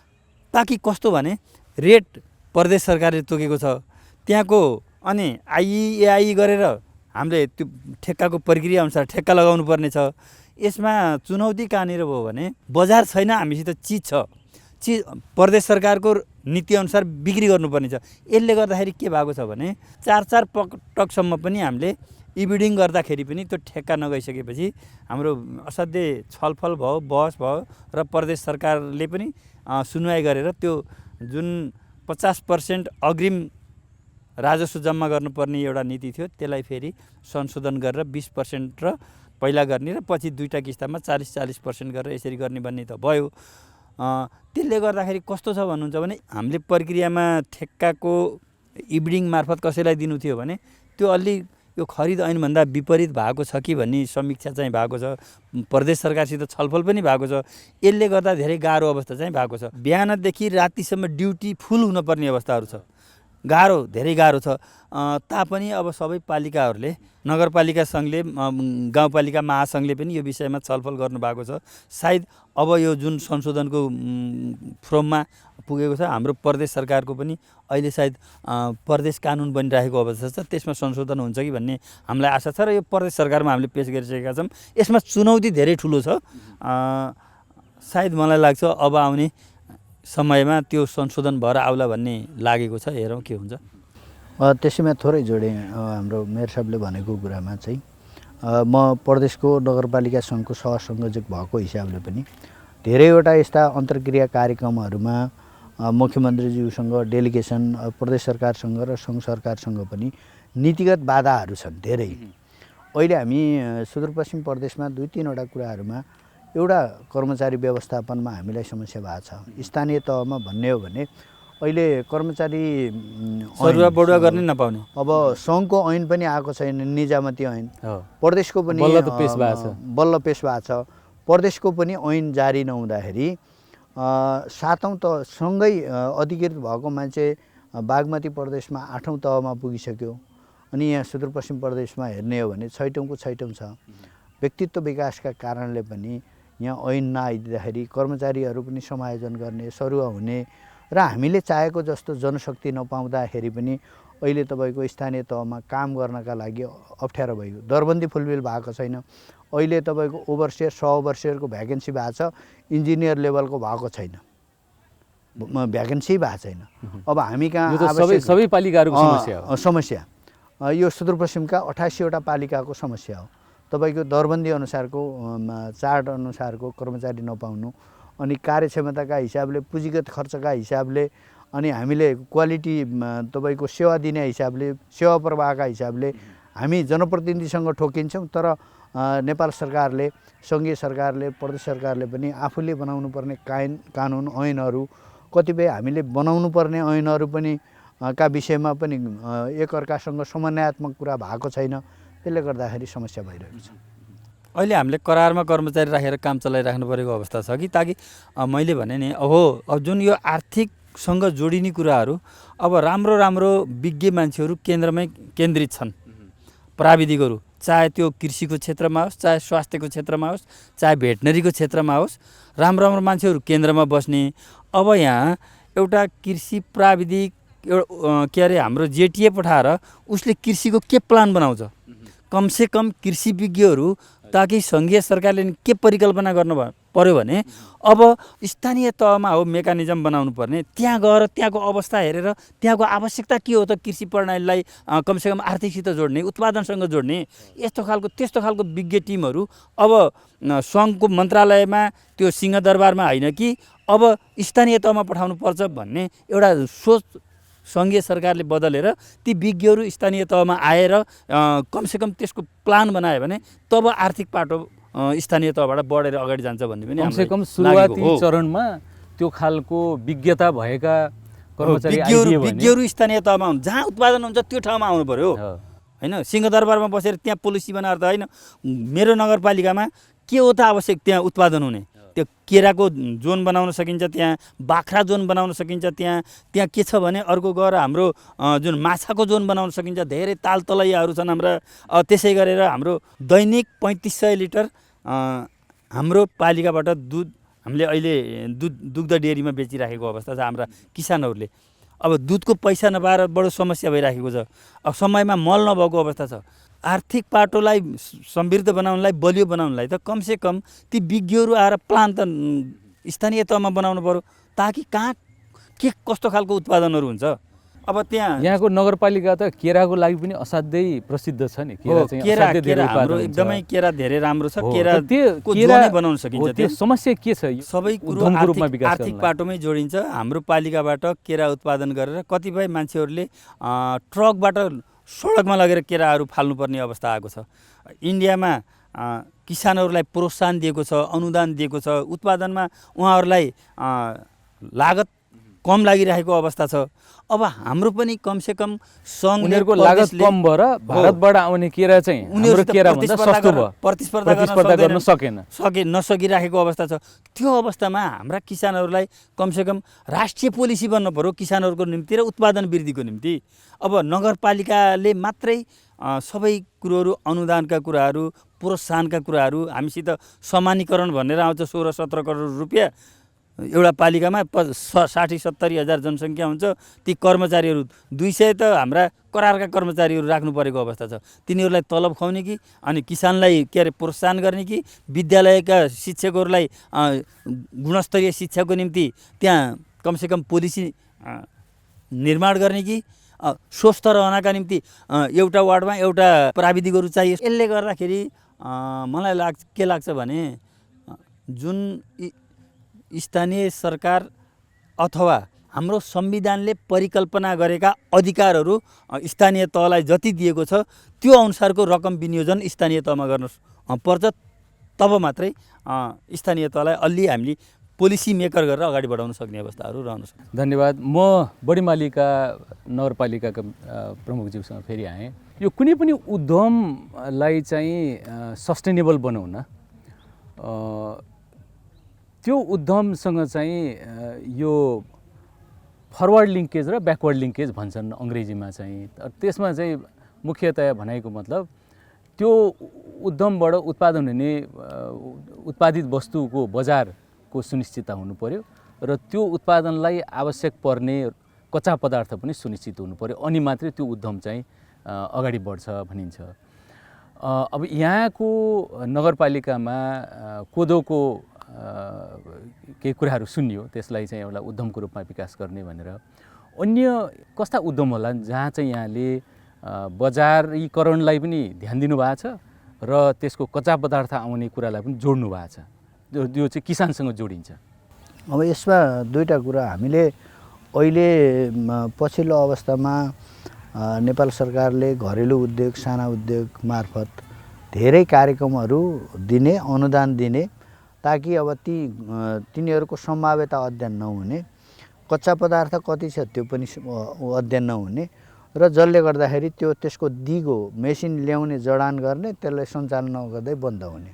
ताकि कस्तो भने रेट प्रदेश सरकारले तोकेको छ त्यहाँको, अनि आइएआई गरेर हामीले त्यो ठेक्काको प्रक्रिया अनुसार ठेक्का लगाउनु पर्ने छ। यसमा चुनौती कहाँनिर भयो भने बजार छैन, हामीसित चिज छ, चिज प्रदेश सरकारको नीतिअनुसार बिक्री गर्नुपर्ने छ। यसले गर्दाखेरि के भएको छ भने 4-4 पटकसम्म पनि हामीले इबिडिङ गर्दाखेरि पनि त्यो ठेक्का नगइसकेपछि हाम्रो असाध्यै छलफल भयो, बहस भयो र प्रदेश सरकारले पनि सुनवाई गरेर त्यो जुन 50% अग्रिम राजस्व जम्मा गर्नुपर्ने एउटा नीति थियो त्यसलाई फेरि संशोधन गरेर 20% र पहिला गर्ने र पछि दुईटा किस्तामा 40% गरेर यसरी गर्ने भन्ने त भयो। त्यसले गर्दाखेरि कस्तो छ भन्नुहुन्छ भने हामीले प्रक्रियामा ठेक्काको इबिडिङ मार्फत कसैलाई दिनु थियो भने त्यो अलि यो खरिद ऐनभन्दा विपरीत भएको छ कि भन्ने समीक्षा चाहिँ भएको छ। प्रदेश सरकारसित छलफल पनि भएको छ। यसले गर्दा धेरै गाह्रो अवस्था चाहिँ भएको छ। बिहानदेखि रातिसम्म ड्युटी फुल हुनुपर्ने अवस्थाहरू छ। गाह्रो, धेरै गाह्रो छ। तापनि अब सबै पालिकाहरूले, नगरपालिका सङ्घले, गाउँपालिका महासङ्घले पनि यो विषयमा छलफल गर्नुभएको छ। सायद अब यो जुन संशोधनको फ्रममा पुगेको छ, हाम्रो प्रदेश सरकारको पनि अहिले सायद प्रदेश कानुन बनिरहेको अवस्था छ, त्यसमा संशोधन हुन्छ कि भन्ने हामीलाई आशा छ र यो प्रदेश सरकारमा हामीले पेश गरिसकेका छौँ। यसमा चुनौती धेरै ठुलो छ। सायद मलाई लाग्छ अब आउने समयमा त्यो संशोधन भएर आउला भन्ने लागेको छ। हेरौँ के हुन्छ। त्यसैमा थोरै जोडेँ हाम्रो मेयर साहबले भनेको कुरामा चाहिँ म प्रदेशको नगरपालिका सङ्घको सहसंयोजक भएको हिसाबले पनि धेरैवटा यस्ता अन्तर्क्रिया कार्यक्रमहरूमा मुख्यमन्त्रीज्यूसँग डेलिगेसन, प्रदेश सरकारसँग र सङ्घ सरकारसँग पनि नीतिगत बाधाहरू छन् धेरै। अहिले हामी सुदूरपश्चिम प्रदेशमा 2-3वटा कुराहरूमा एउटा कर्मचारी व्यवस्थापनमा हामीलाई समस्या भएको छ। स्थानीय तहमा भन्ने हो भने अहिले कर्मचारी सरुवा बढुवा गर्ने नपाउने, अब सङ्घको ऐन पनि आएको छैन, निजामती ऐन, प्रदेशको पनि बल्ल पेश भएको छ। प्रदेशको पनि ऐन जारी नहुँदाखेरि 7औं तह सँगै अधिकृत भएको मान्छे बागमती प्रदेशमा 8औं तहमा पुगिसक्यो। अनि यहाँ सुदूरपश्चिम प्रदेशमा हेर्ने हो भने 6औँको 6औँ छ। व्यक्तित्व विकासका कारणले पनि यहाँ ऐन नआइदिँदाखेरि कर्मचारीहरू पनि समायोजन गर्ने सरुवा हुने र हामीले चाहेको जस्तो जनशक्ति नपाउँदाखेरि पनि अहिले तपाईँको स्थानीय तहमा काम गर्नका लागि अप्ठ्यारो भयो। दरबन्दी फुलफिल भएको छैन। अहिले तपाईँको ओभरसियर 100 ओभरसियरको भ्याकेन्सी भएको छ, इन्जिनियर लेभलको भएको छैन, भ्याकेन्सी भएको छैन। अब हामी कहाँ सबै पालिकाहरूको समस्या यो सुदूरपश्चिमका 88वटा पालिकाको समस्या हो। तपाईँको दरबन्दी अनुसारको चार्ट अनुसारको कर्मचारी नपाउनु, अनि कार्यक्षमताका हिसाबले, पुँजीगत खर्चका हिसाबले, अनि हामीले क्वालिटी तपाईँको सेवा दिने हिसाबले, सेवा प्रवाहका हिसाबले हामी जनप्रतिनिधिसँग ठोकिन्छौँ। तर नेपाल सरकारले, सङ्घीय सरकारले, प्रदेश सरकारले पनि आफूले बनाउनु पर्ने कानुन ऐनहरू, कतिपय हामीले बनाउनु पर्ने ऐनहरू पनि का विषयमा पनि एकअर्कासँग समन्वयात्मक कुरा भएको छैन। त्यसले गर्दाखेरि समस्या भइरहेको छ। अहिले हामीले करारमा कर्मचारी राखेर काम चलाइराख्नु परेको अवस्था छ कि ताकि मैले भने नि अब जुन यो आर्थिकसँग जोडिने कुराहरू अब राम्रो राम्रो विज्ञ मान्छेहरू केन्द्रमै केन्द्रित छन्। प्राविधिकहरू चाहे त्यो कृषिको क्षेत्रमा होस्, चाहे स्वास्थ्यको क्षेत्रमा होस्, चाहे भेटनरीको क्षेत्रमा होस्, राम्रो राम्रो मान्छेहरू केन्द्रमा बस्ने। अब यहाँ एउटा कृषि प्राविधिक के अरे हाम्रो जेटिए पठाएर उसले कृषिको के प्लान बनाउँछ, कमसेकम कृषि विज्ञहरू, ताकि सङ्घीय सरकारले के परिकल्पना गर्नु पर्यो भने अब स्थानीय तहमा हो मेकानिजम बनाउनु पर्ने। त्यहाँ गएर त्यहाँको अवस्था हेरेर त्यहाँको आवश्यकता के हो त कृषि प्रणालीलाई कमसेकम आर्थिकसित जोड्ने, उत्पादनसँग जोड्ने, त्यस्तो खालको विज्ञ टिमहरू अब सङ्घको मन्त्रालयमा त्यो सिंहदरबारमा होइन कि अब स्थानीय तहमा पठाउनु पर्छ भन्ने एउटा सोच सङ्घीय सरकारले बदलेर ती विज्ञहरू स्थानीय तहमा आएर कमसेकम त्यसको प्लान बनायो भने तब आर्थिक पाटो स्थानीय तहबाट बढेर अगाडि जान्छ भन्ने पनि कमसेकम सुरुवाती चरणमा त्यो खालको विज्ञता भएका विज्ञहरू स्थानीय तहमा हुन्, जहाँ उत्पादन हुन्छ त्यो ठाउँमा आउनु पर्यो होइन। सिंहदरबारमा बसेर त्यहाँ पोलिसी बनाएर त होइन। मेरो नगरपालिकामा के हो त आवश्यक त्यहाँ उत्पादन हुने, त्यो केराको जोन बनाउन सकिन्छ, त्यहाँ बाख्रा जोन बनाउन सकिन्छ, त्यहाँ के छ भने अर्को गएर हाम्रो जुन माछाको जोन बनाउन सकिन्छ। धेरै ताल तलैयाहरू छन् हाम्रा। त्यसै गरेर हाम्रो दैनिक 3500 लिटर हाम्रो पालिकाबाट दुध हामीले अहिले दुग्ध डेरीमा बेचिराखेको अवस्था छ हाम्रा किसानहरूले। अब दुधको पैसा नपाएर बडो समस्या भइराखेको छ। अब समयमा मल नभएको अवस्था छ। आर्थिक पाटोलाई समृद्ध बनाउनलाई, बलियो बनाउनलाई त कमसेकम ती विज्ञहरू आएर प्लान त स्थानीय तहमा बनाउनु पर्यो, ताकि कहाँ के कस्तो खालको उत्पादनहरू हुन्छ। अब यहाँको नगरपालिका त केराको लागि पनि असाध्यै प्रसिद्ध छ नि। केरा हाम्रो एकदमै केरा धेरै राम्रो छ। केराको जोनै बनाउन सकिन्छ। त्यो समस्या के छ? सबै कुरो आर्थिक पाटोमै जोडिन्छ। हाम्रो पालिकाबाट केरा उत्पादन गरेर कतिपय मान्छेहरूले ट्रकबाट सडकमा लगेर केराहरू फाल्नुपर्ने अवस्था आएको छ। इन्डियामा किसानहरूलाई प्रोत्साहन दिएको छ, अनुदान दिएको छ, उत्पादनमा उहाँहरूलाई लागत कम लागिरहेको अवस्था छ। अब हाम्रो पनि कमसेकम उनीहरूको लागत कम भएर भारतबाट आउने केरा चाहिँ उनीहरू केराभन्दा सस्तो भयो, प्रतिस्पर्धा गर्न नसकिरहेको अवस्था छ। त्यो अवस्थामा हाम्रा किसानहरूलाई कमसेकम राष्ट्रिय पोलिसी बन्न पर्यो किसानहरूको निम्ति र उत्पादन वृद्धिको निम्ति। अब नगरपालिकाले मात्रै सबै कुरोहरू, अनुदानका कुराहरू, प्रोत्साहनका कुराहरू, हामीसित समानीकरण भनेर आउँछ 16-17 करोड रुपियाँ एउटा पालिकामा 60-70 हजार जनसङ्ख्या हुन्छ। ती कर्मचारीहरू 200 त हाम्रा करारका कर्मचारीहरू राख्नु परेको अवस्था छ। तिनीहरूलाई तलब खुवाउने कि अनि किसानलाई के अरे प्रोत्साहन गर्ने कि विद्यालयका शिक्षकहरूलाई गुणस्तरीय शिक्षाको निम्ति त्यहाँ कमसेकम पोलिसी निर्माण गर्ने कि स्वस्थ रहनका निम्ति एउटा वार्डमा एउटा प्राविधिकहरू चाहिए। यसले गर्दाखेरि मलाई के लाग्छ भने जुन स्थानीय सरकार अथवा हाम्रो संविधानले परिकल्पना गरेका अधिकारहरू स्थानीय तहलाई जति दिएको छ त्यो अनुसारको रकम विनियोजन स्थानीय तहमा गर्न पर्छ। तब मात्रै स्थानीय तहलाई अलि हामीले पोलिसी मेकर गरेर अगाडि बढाउन सक्ने अवस्थाहरू रहन सक्छ। धन्यवाद। म बढीमालिका नगरपालिकाका प्रमुखज्यूसँग फेरि आएँ। यो कुनै पनि उद्यमलाई चाहिँ सस्टेनेबल बनाउन त्यो उद्यमसँग चाहिँ यो फरवर्ड लिङ्केज र ब्याकवर्ड लिङ्केज भन्छन् अङ्ग्रेजीमा चाहिँ। त्यसमा चाहिँ मुख्यतया भनाइको मतलब त्यो उद्यमबाट उत्पादन हुने उत्पादित वस्तुको बजारको सुनिश्चितता हुनु पर्यो र त्यो उत्पादनलाई आवश्यक पर्ने कच्चा पदार्थ पनि सुनिश्चित हुनु पर्यो, अनि मात्रै त्यो उद्यम चाहिँ अगाडि बढ्छ भनिन्छ। अब यहाँको नगरपालिकामा कोदोको केही कुराहरू सुनियो, त्यसलाई चाहिँ एउटा उद्यमको रूपमा विकास गर्ने भनेर। अन्य कस्ता उद्यम होला जहाँ चाहिँ यहाँले बजारीकरणलाई पनि ध्यान दिनुभएको छ र त्यसको कच्चा पदार्थ आउने कुरालाई पनि जोड्नु भएको छ, त्यो चाहिँ किसानसँग जोडिन्छ? अब यसमा दुईटा कुरा हामीले अहिले पछिल्लो अवस्थामा नेपाल सरकारले घरेलु उद्योग, साना उद्योग मार्फत धेरै कार्यक्रमहरू दिने, अनुदान दिने, ताकि अब तिनीहरूको सम्भाव्यता अध्ययन नहुने, कच्चा पदार्थ कति छ त्यो पनि अध्ययन नहुने र जसले गर्दाखेरि त्यसको दिगो मेसिन ल्याउने, जडान गर्ने, त्यसलाई सञ्चालन नगर्दै बन्द हुने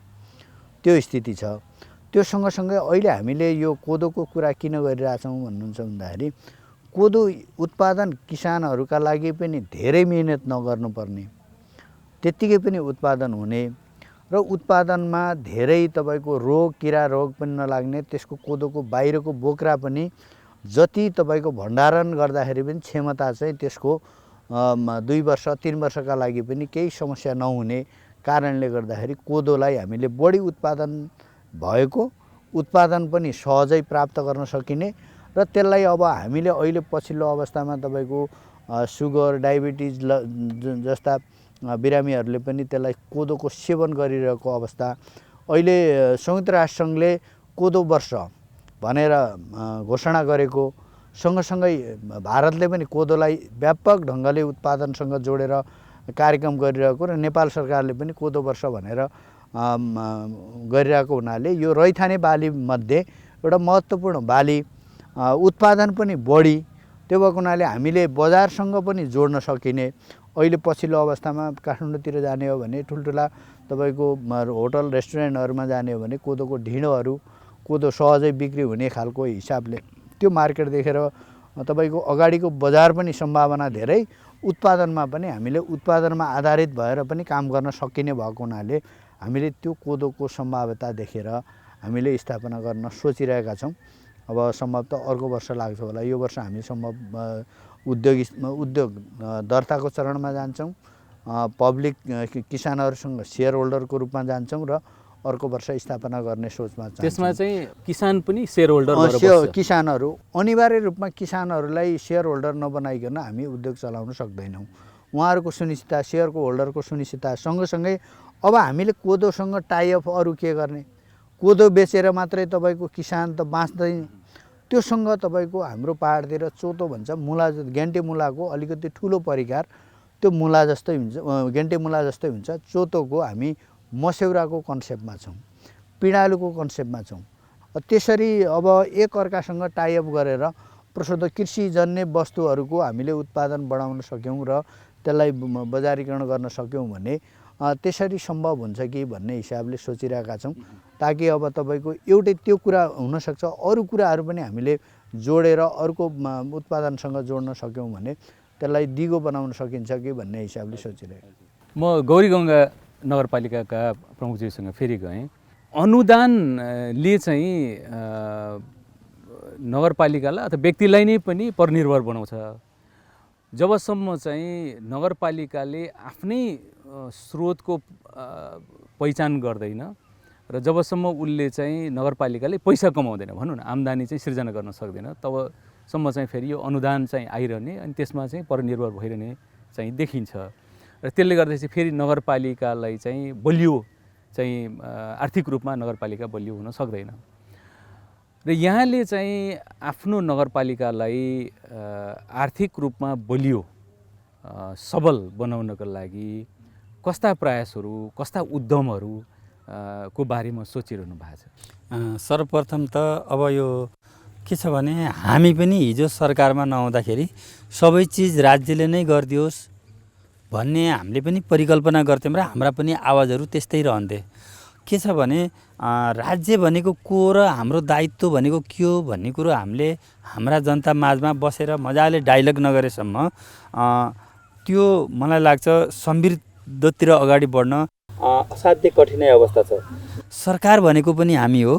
त्यो स्थिति छ। त्यो सँगसँगै अहिले हामीले यो कोदोको कुरा किन गरिरहेछौँ भन्नुहुन्छ भन्दाखेरि कोदो उत्पादन किसानहरूका लागि पनि धेरै मेहनत नगर्नुपर्ने, त्यत्तिकै पनि उत्पादन हुने र उत्पादनमा धेरै तपाईँको रोग, किरा रोग पनि नलाग्ने, त्यसको कोदोको बाहिरको बोक्रा पनि जति तपाईँको भण्डारण गर्दाखेरि पनि क्षमता चाहिँ त्यसको 2 वर्ष 3 वर्षका लागि पनि केही समस्या नहुने कारणले गर्दाखेरि कोदोलाई हामीले बढी उत्पादन भएको, उत्पादन पनि सहजै प्राप्त गर्न सकिने र त्यसलाई अब हामीले अहिले पछिल्लो अवस्थामा तपाईँको सुगर, डायबिटिज जस्ता बिरामीहरूले पनि त्यसलाई कोदोको सेवन गरिरहेको अवस्था। अहिले संयुक्त राष्ट्रसङ्घले कोदो वर्ष भनेर घोषणा गरेको सँगसँगै भारतले पनि कोदोलाई व्यापक ढङ्गले उत्पादनसँग जोडेर कार्यक्रम गरिरहेको र नेपाल सरकारले पनि कोदो वर्ष भनेर गरिरहेको हुनाले यो रैथाने बाली मध्ये एउटा महत्त्वपूर्ण बाली, उत्पादन पनि बढी, त्यो भएको हुनाले हामीले बजारसँग पनि जोड्न सकिने। अहिले पछिल्लो अवस्थामा काठमाडौँतिर जाने हो भने ठुल्ठुला तपाईँको होटल रेस्टुरेन्टहरूमा जाने हो भने कोदोको ढिँडोहरू, कोदो सहजै बिक्री हुने खालको हिसाबले त्यो मार्केट देखेर तपाईँको अगाडिको बजार पनि सम्भावना धेरै, उत्पादनमा पनि हामीले उत्पादनमा आधारित भएर पनि काम गर्न सकिने भएको हुनाले हामीले त्यो कोदोको सम्भाव्यता देखेर हामीले स्थापना गर्न सोचिरहेका छौँ। अब सम्भवतः अर्को वर्ष लाग्छ होला। यो वर्ष हामी उद्योग दर्ताको चरणमा जान्छौँ, पब्लिक किसानहरूसँग सेयर होल्डरको रूपमा जान्छौँ र अर्को वर्ष स्थापना गर्ने सोचमा छौँ। त्यसमा चाहिँ किसान पनि सेयर होल्डर किसानहरू अनिवार्य रूपमा किसानहरूलाई सेयर होल्डर नबनाइकन हामी उद्योग चलाउन सक्दैनौँ। उहाँहरूको सुनिश्चितता, सेयरको होल्डरको सुनिश्चितता सँगसँगै अब हामीले कोदोसँग टाइअप अरू के गर्ने, कोदो बेचेर मात्रै तपाईँको किसान त बाँच्दैन। त्योसँग तपाईँको हाम्रो पहाडतिर चोतो भन्छ, मुला, गेन्टे मुलाको अलिकति ठुलो परिकार, त्यो मुला जस्तै हुन्छ, गेन्टे मुला जस्तै हुन्छ। चोतोको हामी मस्यौराको कन्सेप्टमा छौँ, पिँडालुको कन्सेप्टमा छौँ। त्यसरी अब एकअर्कासँग टाइअप गरेर कृषिजन्य वस्तुहरूको हामीले उत्पादन बढाउन सक्यौँ र त्यसलाई बजारीकरण गर्न सक्यौँ भने त्यसरी सम्भव हुन्छ कि भन्ने हिसाबले सोचिरहेका छौँ, ताकि अब तपाईँको एउटै त्यो कुरा हुनसक्छ, अरू कुराहरू पनि हामीले जोडेर अर्को उत्पादनसँग जोड्न सक्यौँ भने त्यसलाई दिगो बनाउन सकिन्छ कि भन्ने हिसाबले सोचिरहेको। म गौरीगङ्गा नगरपालिकाका प्रमुखज्यूसँग फेरि गएँ। अनुदानले चाहिँ नगरपालिकालाई अथवा व्यक्तिलाई नै पनि परनिर्भर बनाउँछ। जबसम्म चाहिँ नगरपालिकाले आफ्नै स्रोतको पहिचान गर्दैन र जबसम्म उसले चाहिँ नगरपालिकाले पैसा कमाउँदैन, भनौँ न आम्दानी चाहिँ सिर्जना गर्न सक्दैन, तबसम्म चाहिँ फेरि यो अनुदान चाहिँ आइरहने अनि त्यसमा चाहिँ परनिर्भर भइरहने चाहिँ देखिन्छ। र त्यसले गर्दा चाहिँ फेरि नगरपालिकालाई चाहिँ बलियो चाहिँ आर्थिक रूपमा नगरपालिका बलियो हुन सक्दैन। र यहाँले चाहिँ आफ्नो नगरपालिकालाई आर्थिक रूपमा बलियो सबल बनाउनको लागि कस्ता प्रयासहरू, कस्ता उद्यमहरू को बारेमा सोचिरहनु भएको छ? सर्वप्रथम त अब यो के छ भने हामी पनि हिजो सरकारमा नहुँदाखेरि सबै चिज राज्यले नै गरिदियोस् भन्ने हामीले पनि परिकल्पना गर्थ्यौँ र हाम्रा पनि आवाजहरू त्यस्तै रहन्थे। के छ भने राज्य भनेको को र हाम्रो दायित्व भनेको के हो भन्ने कुरो हामीले हाम्रा जनता माझमा बसेर मजाले डायलग नगरेसम्म त्यो मलाई लाग्छ समृद्धतिर अगाडि बढ्न असाध्य कठिनाइ अवस्था छ। सरकार भनेको पनि हामी हो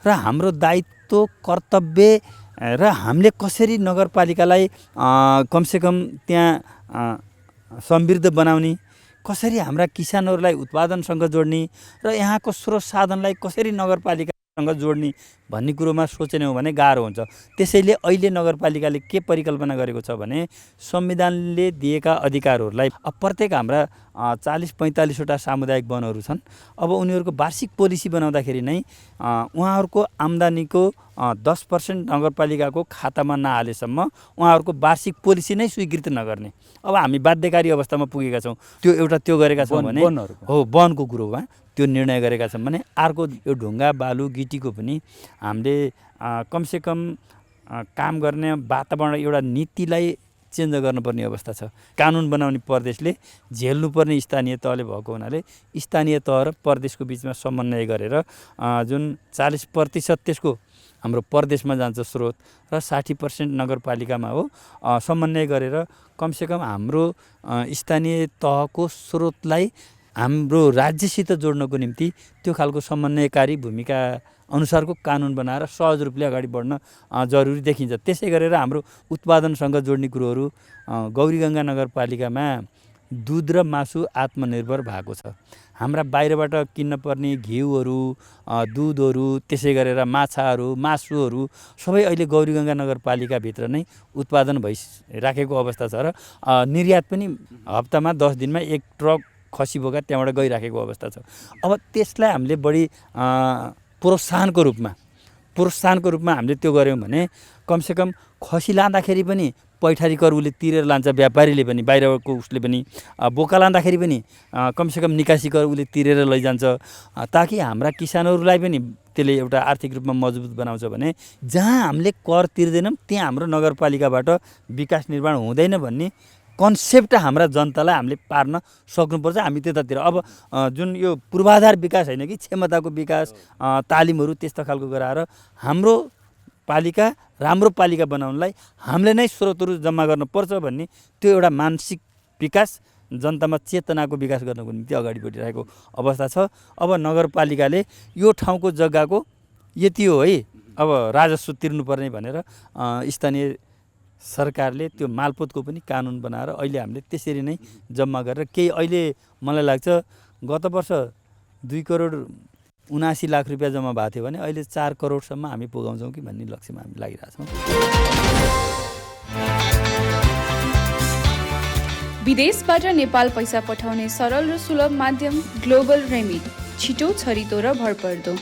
र हाम्रो दायित्व कर्तव्य र हामीले कसरी नगरपालिकालाई कमसेकम त्यहाँ समृद्ध बनाउने, कसरी हाम्रा किसानहरूलाई उत्पादनसँग जोड्ने र यहाँको स्रोत साधनलाई कसरी नगरपालिकासँग जोड्ने भन्ने कुरोमा सोचेनौँ भने गाह्रो हुन्छ। त्यसैले अहिले नगरपालिकाले के परिकल्पना गरेको छ भने संविधानले दिएका अधिकारहरूलाई प्रत्येक हाम्रा 40-45वटा सामुदायिक वनहरू छन्। अब उनीहरूको वार्षिक पोलिसी बनाउँदाखेरि नै उहाँहरूको आम्दानीको 10% नगरपालिकाको खातामा नहालेसम्म उहाँहरूको वार्षिक पोलिसी नै स्वीकृत नगर्ने। अब हामी बाध्यकारी अवस्थामा पुगेका छौँ। त्यो गरेका छौँ भने हो वनको कुरोमा त्यो निर्णय गरेका छौँ भने अर्को यो ढुङ्गा बालु गिटीको पनि हामीले कमसेकम काम गर्ने वातावरण एउटा नीतिलाई चेन्ज गर्नुपर्ने अवस्था छ। कानुन बनाउने प्रदेशले झेल्नुपर्ने स्थानीय तहले भएको हुनाले स्थानीय तह र प्रदेशको बिचमा समन्वय गरेर जुन 40% त्यसको हाम्रो प्रदेशमा जान्छ स्रोत र 60% नगरपालिकामा हो, समन्वय गरेर कमसेकम हाम्रो स्थानीय तहको स्रोतलाई हाम्रो राज्यसित जोड्नको निम्ति त्यो खालको समन्वयकारी भूमिका अनुसारको कानुन बनाएर सहज रूपले अगाडि बढ्न जरुरी देखिन्छ। त्यसै गरेर हाम्रो उत्पादनसँग जोड्ने कुरोहरू गौरीगङ्गा नगरपालिकामा दुध र मासु आत्मनिर्भर भएको छ। हाम्रा बाहिरबाट किन्न पर्ने घिउहरू, दुधहरू, त्यसै गरेर माछाहरू, मासुहरू सबै अहिले गौरीगङ्गा नगरपालिकाभित्र नै उत्पादन भइराखेको अवस्था छ र निर्यात पनि हप्तामा 10 दिनमा 1 ट्रक खसी बोका त्यहाँबाट गइराखेको अवस्था छ। अब त्यसलाई हामीले बढी प्रोत्साहनको रूपमा हामीले त्यो गऱ्यौँ भने कमसेकम खसी लाँदाखेरि पनि पैठारी कर उसले तिरेर लान्छ, व्यापारीले पनि, बाहिरको उसले पनि, बोका लाँदाखेरि पनि कमसेकम निकासी कर उसले तिरेर लैजान्छ, ताकि हाम्रा किसानहरूलाई पनि त्यसले एउटा आर्थिक रूपमा मजबुत बनाउँछ भने जहाँ हामीले कर तिर्दैनौँ त्यहाँ हाम्रो नगरपालिकाबाट विकास निर्माण हुँदैन भन्ने कन्सेप्ट हाम्रा जनतालाई हामीले पार्न सक्नुपर्छ। हामी त्यतातिर अब जुन यो पूर्वाधार विकास होइन कि क्षमताको विकास, तालिमहरू त्यस्तो खालको गराएर हाम्रो पालिका राम्रो पालिका बनाउनलाई हामीले नै स्रोतहरू जम्मा गर्नुपर्छ भन्ने त्यो एउटा मानसिक विकास, जनतामा चेतनाको विकास गर्नको निम्ति अगाडि बढिरहेको अवस्था छ। अब नगरपालिकाले यो ठाउँको जग्गाको यति हो है, अब राजस्व तिर्नुपर्ने भनेर स्थानीय सरकारले त्यो मालपोतको पनि कानुन बनाएर अहिले हामीले त्यसरी नै जम्मा गरेर केही अहिले मलाई लाग्छ गत वर्ष 2,79,00,000 रुपियाँ जम्मा भएको थियो भने अहिले 4 करोडसम्म हामी पुगाउँछौँ कि भन्ने लक्ष्यमा हामी लागिरहेछौँ। विदेशबाट नेपाल पैसा पठाउने सरल र सुलभ माध्यम ग्लोबल रेमिट, छिटो, छरितो र भरपर्दो।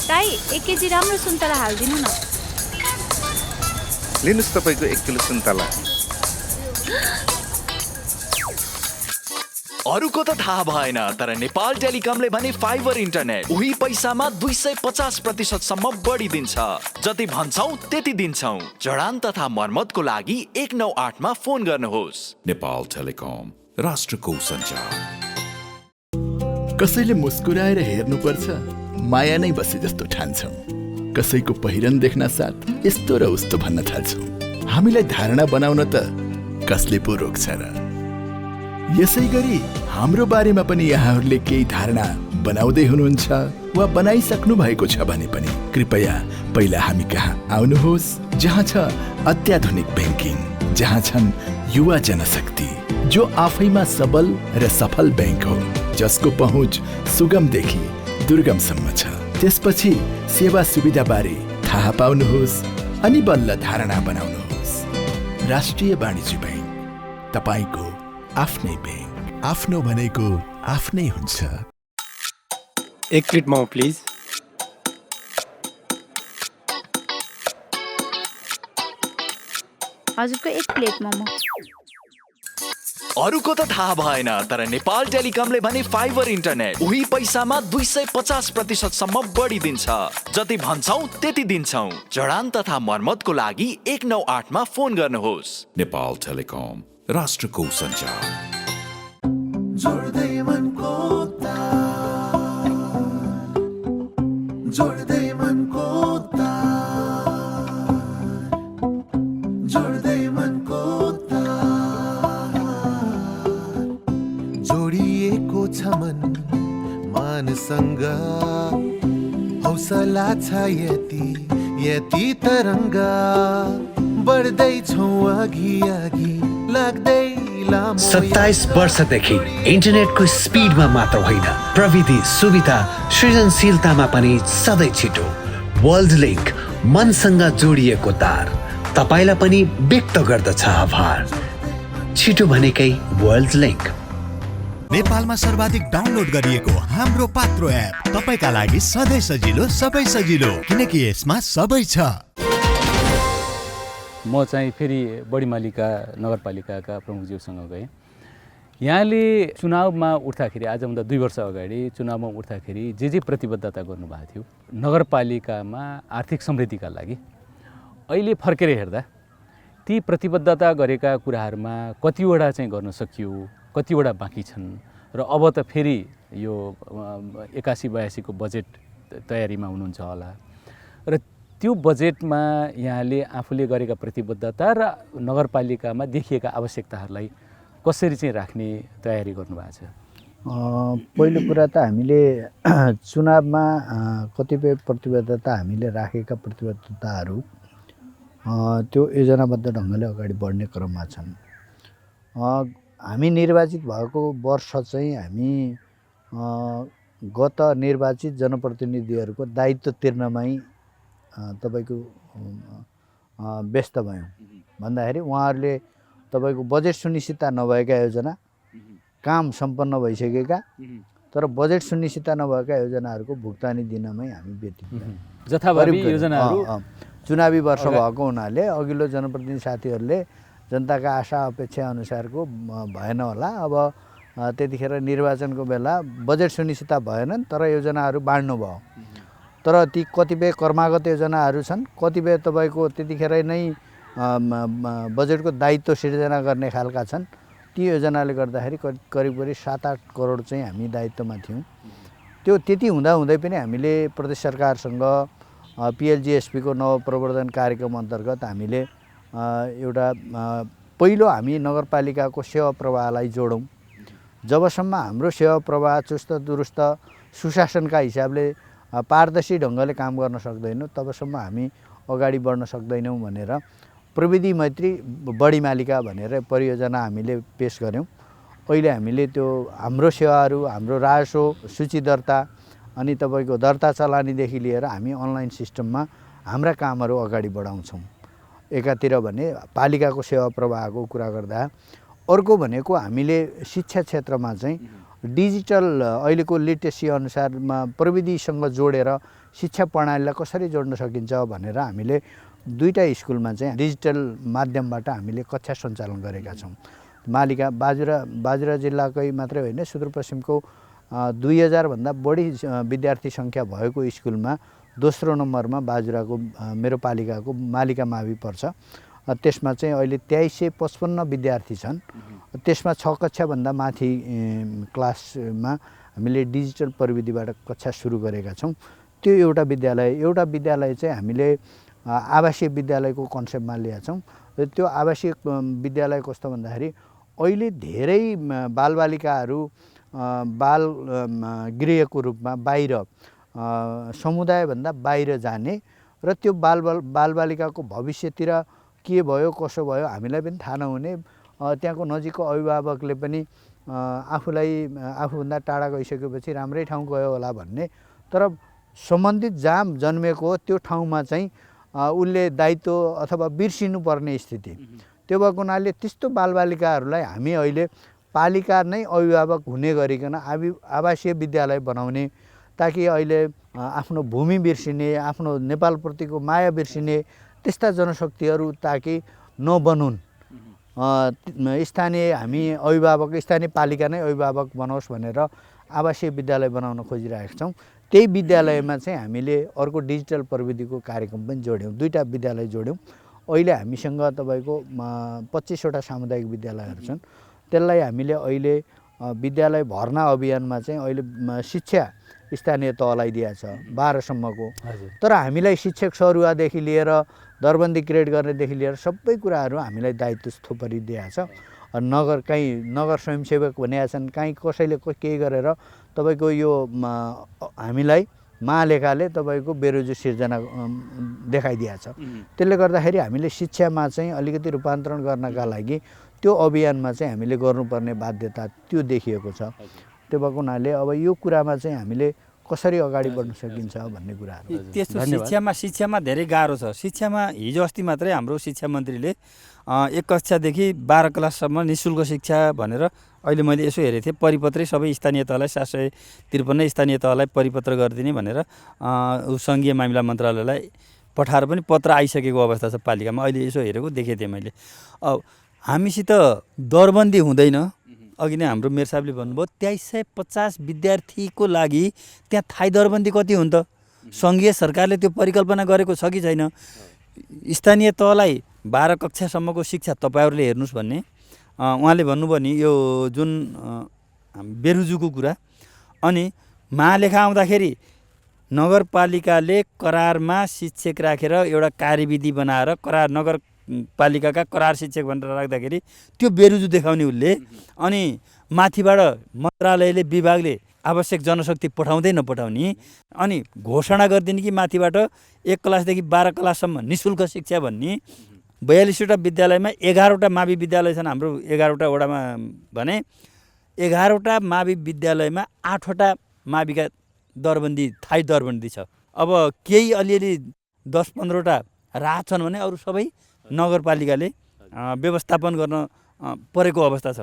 दाइ 1 केजी राम्रो सुन्तला हालिदिनु न। लिनुस् तपाईको 1 किलो सुन्तला। अरूको त थाहा भएन, तर नेपाल टेलिकमले भने फाइबर इन्टरनेट उही पैसामा 250% सम्म बढी दिन्छ। जति भन्छौ त्यति दिन्छौ। जडान तथा मर्मतको लागि 198 मा फोन गर्नुहोस्। नेपाल टेलिकम, राष्ट्रको सञ्चार। कसैले मुस्कुराएर हेर्नुपर्छ, माया नै बसे जस्तो ठान्छौँ। कसैको पहिरन देख्न साथ यस्तो र उस्तो भन्न थाल्छौँ। हामीलाई धारणा बनाउन त कसले पो रोक्छ र? यसै गरी हाम्रो बारेमा पनि यहाँहरूले केही धारणा बनाउँदै हुनुहुन्छ वा बनाइसक्नु भएको छ भने पनि कृपया पहिला हामी कहाँ आउनुहोस्, जहाँ छ अत्याधुनिक ब्याङ्किङ, जहाँ छन् युवा जनशक्ति, जो आफैमा सबल र सफल ब्याङ्क हो, जसको पहुँच सुगमदेखि दुर्गमसम्म छ। त्यसपछि सेवा सुविधा बारे थाहा पाउनुहोस् अनि बल्ल धारणा बनाउनुहोस्। राष्ट्रिय वाणिज्य ब्याङ्क, तपाईको आफ्नै ब्याङ्क। आफ्नो भनेको आफ्नै हुन्छ। 1 प्लेट मोमो प्लिज। हजुरको 1 प्लेट मोमो। अरूको त थाहा भएन, तर नेपाल टेलिकमले भने फाइबर इन्टरनेट उही पैसामा 250% सम्म बढी दिन्छ। जति भन्छौ त्यति दिन्छौ। जडान तथा मर्मतको लागि 198 मा फोन गर्नुहोस्। नेपाल टेलिकम, राष्ट्रको सञ्चार। जोड्दै मनको तार, जोड्दै मनको तार। जोड्दै मनको तार जोडिएको छ मन मानसँग हौसला छ यति यति तरङ्ग बढ्दैछौँ अघि अघि लाग्दै 27 वर्षदेखि इन्टरनेटको स्पिडमा मात्र होइन प्रविधि सुविधा सृजनशीलतामा पनि सधैँ छिटो वर्ल्ड लिङ्क मनसँग जोडिएको तार तपाईलाई पनि व्यक्त गर्दछ आभार छिटो भनेकै वर्ल्ड लिङ्क नेपालमा सर्वाधिक डाउनलोड गरिएको हाम्रो पात्रो एप तपाईका लागि सधैँ सजिलो सबै सजिलो किनकि यसमा सबै छ म चाहिँ फेरि बढीमालिका नगरपालिकाका प्रमुखज्यूसँग गएँ यहाँले चुनावमा उठ्दाखेरि आजभन्दा 2 वर्ष अगाडि चुनावमा उठ्दाखेरि जे प्रतिबद्धता गर्नुभएको थियो नगरपालिकामा आर्थिक समृद्धिका लागि अहिले फर्केर हेर्दा ती प्रतिबद्धता गरेका कुराहरूमा कतिवटा चाहिँ गर्न सकियो कतिवटा बाँकी छन् र अब त फेरि यो 81-82 को बजेट तयारीमा हुनुहुन्छ होला र त्यो बजेटमा यहाँले आफूले गरेका प्रतिबद्धता र नगरपालिकामा देखिएका आवश्यकताहरूलाई कसरी चाहिँ राख्ने तयारी गर्नुभएको छ पहिलो कुरा त हामीले चुनावमा कतिपय प्रतिबद्धता हामीले राखेका प्रतिबद्धताहरू त्यो योजनाबद्ध ढङ्गले अगाडि बढ्ने क्रममा छन् हामी निर्वाचित भएको वर्ष चाहिँ हामी गत निर्वाचित जनप्रतिनिधिहरूको दायित्व तिर्नमै तपाईको व्यस्त भयौँ भन्दाखेरि उहाँहरूले तपाईको बजेट सुनिश्चितता नभएका योजना काम सम्पन्न भइसकेका तर बजेट सुनिश्चितता नभएका योजनाहरूको भुक्तानी दिनमै हामी व्यतीत जथाभावी योजनाहरू चुनावी वर्ष भएको हुनाले अघिल्लो जनप्रतिनिधि साथीहरूले जनताका आशा अपेक्षा अनुसारको भएन होला अब त्यतिखेर निर्वाचनको बेला बजेट सुनिश्चितता भएनन् तर योजनाहरू बाँड्नु भयो तर ती कतिपय कर्मागत योजनाहरू छन् कतिपय तपाईको त्यतिखेरै नै बजेटको दायित्व सिर्जना गर्ने खालका छन् ती योजनाले गर्दाखेरि करिब 7-8 करोड चाहिँ हामी दायित्वमा थियौँ त्यो त्यति हुँदाहुँदै पनि हामीले प्रदेश सरकारसँग PLGSP को नवप्रवर्धन कार्यक्रम अन्तर्गत हामीले एउटा पहिलो हामी नगरपालिकाको सेवा प्रवाहलाई जोडौँ जबसम्म हाम्रो सेवा प्रवाह चुस्त दुरुस्त सुशासनका हिसाबले पारदर्शी ढङ्गले काम गर्न सक्दैनौँ तबसम्म हामी अगाडि बढ्न सक्दैनौँ भनेर प्रविधि मैत्री बढीमालिका भनेर परियोजना हामीले पेश गर्यौँ अहिले हामीले त्यो हाम्रो सेवाहरू हाम्रो राजस्व सूची दर्ता अनि तपाईको दर्ता चलानीदेखि लिएर हामी अनलाइन सिस्टममा हाम्रा कामहरू अगाडि बढाउँछौँ एकातिर भने पालिकाको सेवा प्रवाहको कुरा गर्दा अर्को भनेको हामीले शिक्षा क्षेत्रमा चाहिँ डिजिटल अहिलेको लिटरेसी अनुसारमा प्रविधिसँग जोडेर शिक्षा प्रणालीलाई कसरी जोड्न सकिन्छ भनेर हामीले 2टा स्कुलमा चाहिँ डिजिटल माध्यमबाट हामीले कक्षा सञ्चालन गरेका छौँ मालिका बाजुरा जिल्लाकै मात्रै होइन सुदूरपश्चिमको 2000 भन्दा बढी विद्यार्थी सङ्ख्या भएको स्कुलमा दोस्रो नम्बरमा बाजुराको मेरो पालिकाको मालिका मावि पर्छ त्यसमा चाहिँ अहिले 2355 विद्यार्थी छन् त्यसमा 6 कक्षाभन्दा माथि क्लासमा हामीले डिजिटल प्रविधिबाट कक्षा सुरु गरेका छौँ त्यो एउटा विद्यालय चाहिँ हामीले आवासीय विद्यालयको कन्सेप्टमा ल्याएका छौँ र त्यो आवासीय विद्यालय कस्तो भन्दाखेरि अहिले धेरै बालबालिकाहरू बाल गृहको रूपमा बाहिर समुदायभन्दा बाहिर जाने र त्यो बालबालिकाको भविष्यतिर के भयो कसो भयो हामीलाई पनि थाहा नहुने त्यहाँको नजिकको अभिभावकले पनि आफूभन्दा टाढा गइसकेपछि राम्रै ठाउँ गयो होला भन्ने तर सम्बन्धित जहाँ जन्मेको त्यो ठाउँमा चाहिँ उसले दायित्व अथवा बिर्सिनु पर्ने स्थिति त्यो भएको हुनाले त्यस्तो बालबालिकाहरूलाई हामी अहिले पालिका नै अभिभावक हुने गरिकन आवासीय विद्यालय बनाउने ताकि अहिले आफ्नो भूमि बिर्सिने आफ्नो नेपालप्रतिको माया बिर्सिने त्यस्ता जनशक्तिहरू ताकि नबनुन् स्थानीय हामी अभिभावक स्थानीय पालिका नै अभिभावक बनोस् भनेर आवासीय विद्यालय बनाउन खोजिरहेका छौँ त्यही विद्यालयमा चाहिँ हामीले अर्को डिजिटल प्रविधिको कार्यक्रम पनि जोड्यौँ 2टा विद्यालय जोड्यौँ अहिले हामीसँग तपाईको 25 वटा सामुदायिक विद्यालयहरू छन् त्यसलाई हामीले अहिले विद्यालय भर्ना अभियानमा चाहिँ अहिले शिक्षा स्थानीय तहलाई दिएको छ 12 सम्मको। तर हामीलाई शिक्षक सरुवादेखि लिएर दरबन्दी क्रिएट गर्नेदेखि लिएर सबै कुराहरू हामीलाई दायित्व थोपरी दिएको छ। नगर कहीँ नगर स्वयंसेवक भनेका छन्, कहीँ कसैले केही गरेर तपाईँको यो हामीलाई महालेखाले तपाईँको बेरोजगारी सिर्जना देखाइदिएको छ। त्यसले गर्दाखेरि हामीले शिक्षामा चाहिँ अलिकति रूपान्तरण गर्नका लागि त्यो अभियानमा चाहिँ हामीले गर्नुपर्ने बाध्यता त्यो देखिएको छ। त्यो भएको हुनाले अब यो कुरामा चाहिँ हामीले कसरी अगाडि बढ्न सकिन्छ भन्ने कुराहरू। त्यस्तो शिक्षामा धेरै गाह्रो छ। शिक्षामा हिजो अस्ति मात्रै हाम्रो शिक्षा मन्त्रीले 1 कक्षादेखि 12 क्लाससम्म निःशुल्क शिक्षा भनेर अहिले मैले यसो हेरेको थिएँ, परिपत्रै सबै स्थानीय तहलाई 753 स्थानीय तहलाई परिपत्र गरिदिने भनेर सङ्घीय मामिला मन्त्रालयलाई पठाएर पनि पत्र आइसकेको अवस्था छ पालिकामा। अहिले यसो हेरेको देखेको थिएँ मैले। हामीसित दरबन्दी हुँदैन। अघि नै हाम्रो मेयर साहबले भन्नुभयो 2350 विद्यार्थीको लागि त्यहाँ थाई दरबन्दी कति हुन्छ? सङ्घीय सरकारले त्यो परिकल्पना गरेको छ कि छैन? स्थानीय तहलाई 12 कक्षासम्मको शिक्षा तपाईँहरूले हेर्नुहोस् भन्ने उहाँले भन्नुभयो नि, यो जुन बेरुजुको कुरा। अनि महालेखा आउँदाखेरि नगरपालिकाले करारमा शिक्षक राखेर एउटा कार्यविधि बनाएर करार नगरपालिकाका करार शिक्षक भनेर राख्दाखेरि त्यो बेरुजु देखाउने उसले। अनि माथिबाट मन्त्रालयले विभागले आवश्यक जनशक्ति पठाउँदै नपठाउने, अनि घोषणा गरिदिने कि माथिबाट 1 क्लासदेखि 12 क्लाससम्म निःशुल्क शिक्षा भन्ने। 42वटा विद्यालयमा 11वटा मावि विद्यालय छन् हाम्रो 11वटा वडामा भने 11वटा मावि विद्यालयमा 8वटा माविका दरबन्दी थाई दरबन्दी छ। अब केही अलिअलि 10-15वटा राहत छन् भने अरू सबै नगरपालिकाले व्यवस्थापन गर्न परेको अवस्था छ।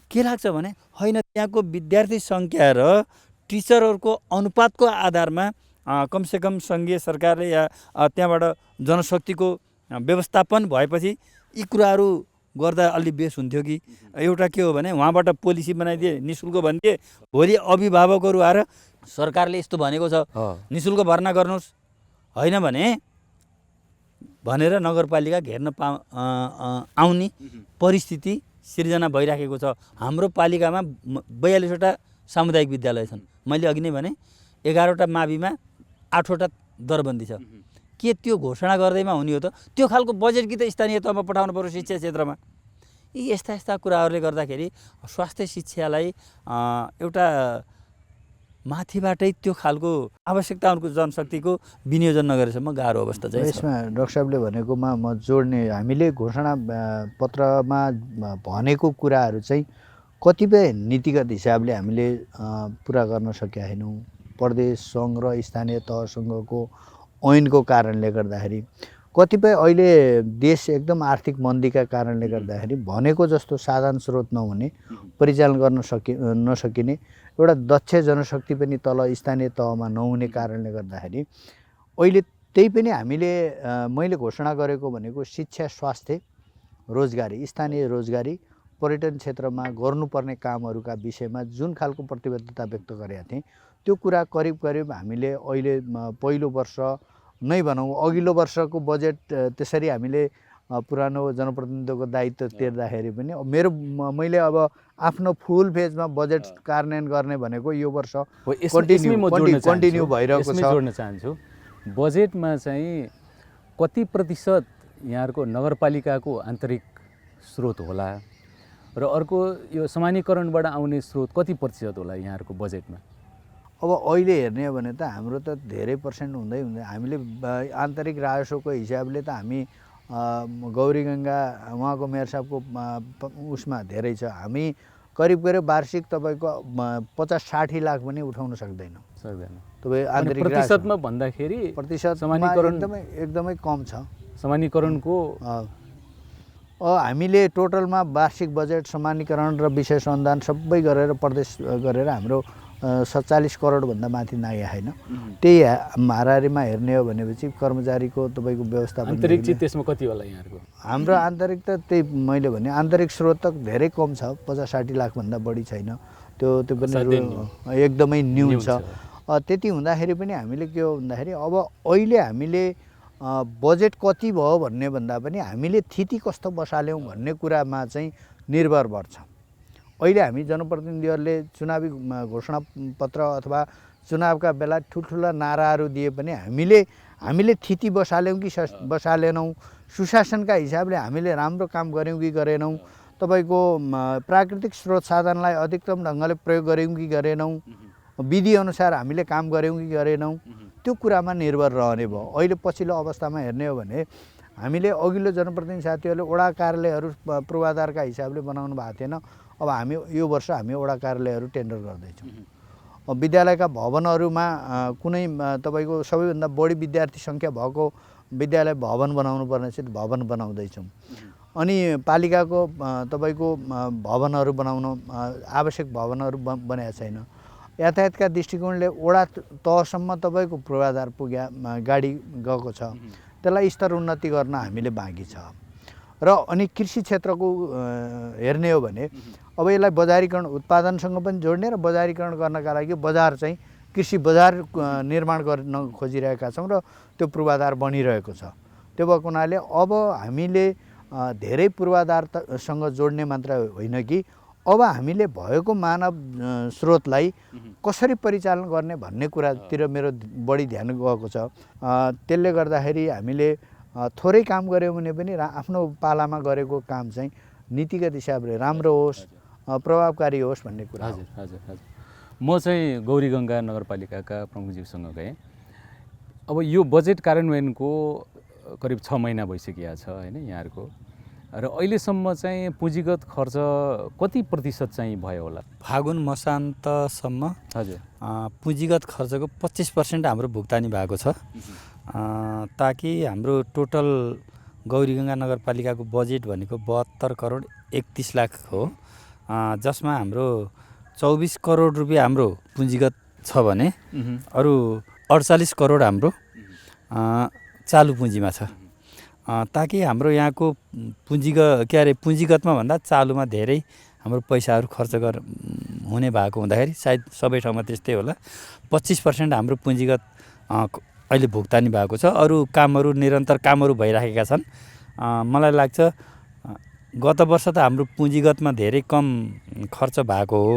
के लाग्छ भने होइन, त्यहाँको विद्यार्थी सङ्ख्या र टिचरहरूको अनुपातको आधारमा कमसेकम सङ्घीय सरकारले या त्यहाँबाट जनशक्तिको व्यवस्थापन भएपछि यी कुराहरू गर्दा अलि बेस हुन्थ्यो कि। एउटा के हो भने उहाँबाट पोलिसी बनाइदिए निःशुल्क भनिदिए, भोलि अभिभावकहरू आएर सरकारले यस्तो भनेको छ निःशुल्क भर्ना गर्नुहोस्, होइन भने भनेर नगरपालिका घेर्न आउने परिस्थिति सिर्जना भइराखेको छ। हाम्रो पालिकामा 42वटा सामुदायिक विद्यालय छन्। मैले अघि नै भने 11वटा माविमा 8वटा दरबन्दी छ। के त्यो घोषणा गर्दैमा हुने हो त? त्यो खालको बजेट कि त स्थानीय तहमा पठाउनु पर्यो शिक्षा क्षेत्रमा। यी यस्ता कुराहरूले गर्दाखेरि स्वास्थ्य शिक्षालाई एउटा माथिबाटै त्यो खालको आवश्यकताहरूको जनशक्तिको विनियोजन नगरेसम्म गाह्रो अवस्था चाहिँ यसमा डाक्टर साहबले भनेकोमा म जोड्ने, हामीले घोषणा पत्रमा भनेको कुराहरू चाहिँ कतिपय नीतिगत हिसाबले हामीले पुरा गर्न सकेका छैनौँ। प्रदेश सङ्घ र स्थानीय तहसँगको ऐनको कारणले गर्दाखेरि, कतिपय अहिले देश एकदम आर्थिक मन्दीका कारणले गर्दाखेरि भनेको जस्तो साधन स्रोत नहुने, परिचालन गर्न नसकिने, एउटा दक्ष जनशक्ति पनि तल स्थानीय तहमा नहुने कारणले गर्दाखेरि अहिले त्यही पनि हामीले मैले घोषणा गरेको भनेको शिक्षा, स्वास्थ्य, रोजगारी, स्थानीय रोजगारी, पर्यटन क्षेत्रमा गर्नुपर्ने कामहरूका विषयमा जुन खालको प्रतिबद्धता व्यक्त गरेका थिएँ त्यो कुरा करिब हामीले अहिले पहिलो वर्ष नै भनौँ, अघिल्लो वर्षको बजेट त्यसरी हामीले पुरानो जनप्रतिनिधिको दायित्व तिर्दाखेरि पनि मैले अब आफ्नो फुल फेजमा बजेट कार्यान्वयन गर्ने भनेको यो वर्ष कन्टिन्यू भइरहेको छ। जोड्न चाहन्छु, बजेटमा चाहिँ कति प्रतिशत यहाँहरूको नगरपालिकाको आन्तरिक स्रोत होला र अर्को यो समानीकरणबाट आउने स्रोत कति प्रतिशत होला यहाँहरूको बजेटमा? अब अहिले हेर्ने हो भने त हाम्रो त धेरै पर्सेन्ट हुँदै हामीले आन्तरिक राजस्वको हिसाबले त हामी गौरीगङ्गा उहाँको मेयर साहबको उसमा धेरै छ। हामी करिब वार्षिक तपाईँको 50-60 लाख पनि उठाउन सक्दैन। तपाईँ आन्तरिक प्रतिशतमा भन्दाखेरि प्रतिशत समानीकरण एकदमै कम छ। समानीकरणको हामीले टोटलमा वार्षिक बजेट समानीकरण र विषय अनुदान सबै गरेर प्रदेश गरेर हाम्रो 47 करोडभन्दा माथि नआए होइन। त्यही हाराहारीमा हेर्ने हो भनेपछि कर्मचारीको तपाईँको व्यवस्थापन आन्तरिक चाहिँ त्यसमा कति होला यहाँहरूको? हाम्रो आन्तरिक त त्यही मैले भने आन्तरिक स्रोत त धेरै कम छ, 50-60 लाखभन्दा बढी छैन। त्यो पनि एकदमै न्यून छ। त्यति हुँदाखेरि पनि हामीले के हो भन्दाखेरि अब अहिले हामीले बजेट कति भयो भन्ने भन्दा पनि हामीले थिति कस्तो बसाल्यौँ भन्ने कुरामा चाहिँ निर्भर पर्छ। अहिले हामी जनप्रतिनिधिहरूले चुनावी घोषणापत्र अथवा चुनावका बेला ठुल्ठुला नाराहरू दिए पनि हामीले थिति बसाल्यौँ कि बसालेनौँ, सुशासनका हिसाबले हामीले राम्रो काम गऱ्यौँ कि गरेनौँ, तपाईँको प्राकृतिक स्रोत साधनलाई अधिकतम ढङ्गले प्रयोग गऱ्यौँ कि गरेनौँ, विधिअनुसार हामीले काम गऱ्यौँ कि गरेनौँ, त्यो कुरामा निर्भर रहने भयो। अहिले पछिल्लो अवस्थामा हेर्ने हो भने हामीले अघिल्लो जनप्रतिनिधि साथीहरूले वडा कार्यालयहरू पूर्वाधारका हिसाबले बनाउनु भएको थिएन। अब हामी यो वर्ष हामी वडा कार्यालयहरू टेन्डर गर्दैछौँ। विद्यालयका भवनहरूमा कुनै तपाईँको सबैभन्दा बढी विद्यार्थी सङ्ख्या भएको विद्यालय भवन बनाउनु पर्ने चाहिँ भवन बनाउँदैछौँ। अनि पालिकाको तपाईँको भवनहरू बनाउन आवश्यक भवनहरू बनेको छैन। यातायातका दृष्टिकोणले वडा तहसम्म तपाईँको पूर्वाधार गाडी गएको छ, त्यसलाई स्तर उन्नति गर्न हामीले बाँकी छ। र अनि कृषि क्षेत्रको हेर्ने हो भने अब यसलाई बजारीकरण उत्पादनसँग पनि जोड्ने र बजारीकरण गर्नका लागि बजार चाहिँ कृषि बजार निर्माण गर्न खोजिरहेका छौँ र त्यो पूर्वाधार बनिरहेको छ। त्यो भएको हुनाले अब हामीले धेरै पूर्वाधारसँग जोड्ने मात्र होइन कि अब हामीले भएको मानव स्रोतलाई कसरी परिचालन गर्ने भन्ने कुरातिर मेरो बढी ध्यान गएको छ। त्यसले गर्दाखेरि हामीले थोरै काम गऱ्यौँ भने पनि आफ्नो पालामा गरेको काम चाहिँ नीतिगत हिसाबले राम्रो होस्, प्रभावकारी होस् भन्ने कुरा। हजुर हजुर हजुर म चाहिँ गौरीगङ्गा नगरपालिकाका प्रमुखज्यूसँग गएँ। अब यो बजेट कार्यान्वयनको करिब 6 महिना भइसकेको छ होइन यहाँहरूको, र अहिलेसम्म चाहिँ पुँजीगत खर्च कति प्रतिशत चाहिँ भयो होला? फागुन मसान्तसम्म हजुर पुँजीगत खर्चको 25% हाम्रो भुक्तानी भएको छ, ताकि हाम्रो टोटल गौरीगङ्गा नगरपालिकाको बजेट भनेको 72 करोड 31 लाख हो, जसमा हाम्रो 24 करोड रुपियाँ हाम्रो पुँजीगत छ भने अरू 48 करोड हाम्रो चालु पुँजीमा छ, ताकि हाम्रो यहाँको पुँजीगतमा भन्दा चालुमा धेरै हाम्रो पैसाहरू खर्च हुने भएको हुँदाखेरि सायद सबै ठाउँमा त्यस्तै होला। 25% हाम्रो पुँजीगत अहिले भुक्तानी भएको छ। अरू कामहरू निरन्तर कामहरू भइराखेका छन्। मलाई लाग्छ गत वर्ष त हाम्रो पुँजीगतमा धेरै कम खर्च भएको हो।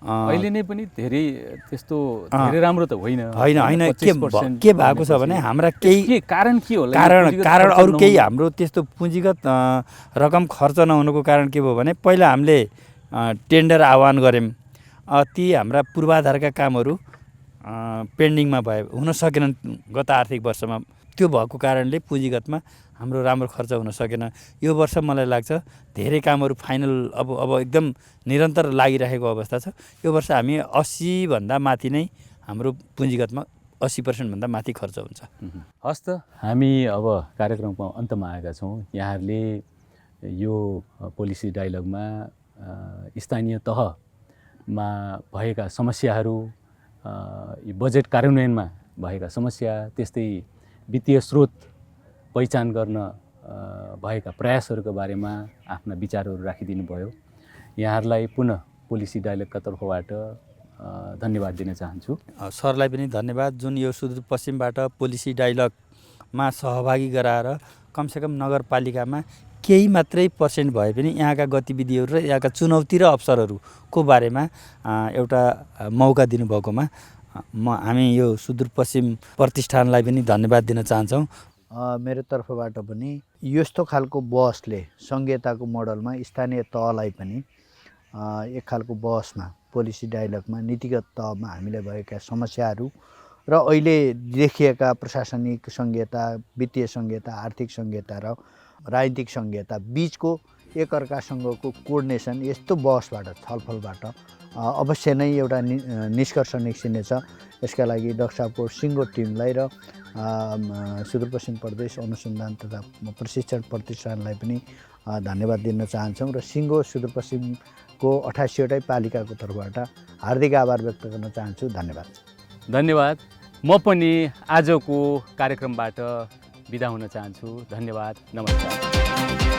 अहिले नै पनि धेरै त्यस्तो धेरै राम्रो त होइन के भएको छ भने हाम्रा केही कारण के होला? कारण अरू केही हाम्रो त्यस्तो पुँजीगत रकम खर्च नहुनुको कारण के भयो भने पहिला हामीले टेन्डर आह्वान गऱ्यौँ, ती हाम्रा पूर्वाधारका कामहरू पेन्डिङमा हुन सकेनन् गत आर्थिक वर्षमा। त्यो भएको कारणले पुँजीगतमा हाम्रो राम्रो खर्च हुन सकेन। यो वर्ष मलाई लाग्छ धेरै कामहरू फाइनल अब एकदम निरन्तर लागिरहेको अवस्था छ। यो वर्ष हामी 80 भन्दा माथि नै हाम्रो पुँजीगतमा 80% भन्दा माथि खर्च हुन्छ। हस् त, हामी अब कार्यक्रमको अन्तमा आएका छौँ। यहाँहरूले यो पोलिसी डायलगमा स्थानीय तहमा भएका समस्याहरू, बजेट कार्यान्वयनमा भएका समस्या, त्यस्तै वित्तीय स्रोत पहिचान गर्न भएका प्रयासहरूको बारेमा आफ्ना विचारहरू राखिदिनु भयो। यहाँहरूलाई पुनः पोलिसी डायलगका तर्फबाट धन्यवाद दिन चाहन्छु। सरलाई पनि धन्यवाद, जुन यो सुदूरपश्चिमबाट पोलिसी डायलगमा सहभागी गराएर कमसेकम नगरपालिकामा केही मात्रै पर्सेन्ट भए पनि यहाँका गतिविधिहरू र यहाँका चुनौती र अवसरहरूको बारेमा एउटा मौका दिनुभएकोमा हामी यो सुदूरपश्चिम प्रतिष्ठानलाई पनि धन्यवाद दिन चाहन्छौँ। मेरो तर्फबाट पनि यस्तो खालको बहसले सङ्घीयताको मोडलमा स्थानीय तहलाई पनि एक खालको बहसमा पोलिसी डायलगमा नीतिगत तहमा हामीले भएका समस्याहरू र अहिले देखिएका प्रशासनिक सङ्घीयता, वित्तीय सङ्घीयता, आर्थिक सङ्घीयता र राजनीतिक सङ्घीयता बिचको एकअर्कासँगको कोअर्डिनेसन यस्तो बहसबाट, छलफलबाट अवश्य नै एउटा निष्कर्ष निस्किनेछ। यसका लागि डाक्टर साहबको सिङ्गो टिमलाई र सुदूरपश्चिम प्रदेश अनुसन्धान तथा प्रशिक्षण प्रतिष्ठानलाई पनि धन्यवाद दिन चाहन्छौँ र सिङ्गो सुदूरपश्चिमको 88वटै पालिकाको तर्फबाट हार्दिक आभार व्यक्त गर्न चाहन्छु। धन्यवाद। धन्यवाद। म पनि आजको कार्यक्रमबाट बिदा हुन चाहन्छु। धन्यवाद। नमस्कार।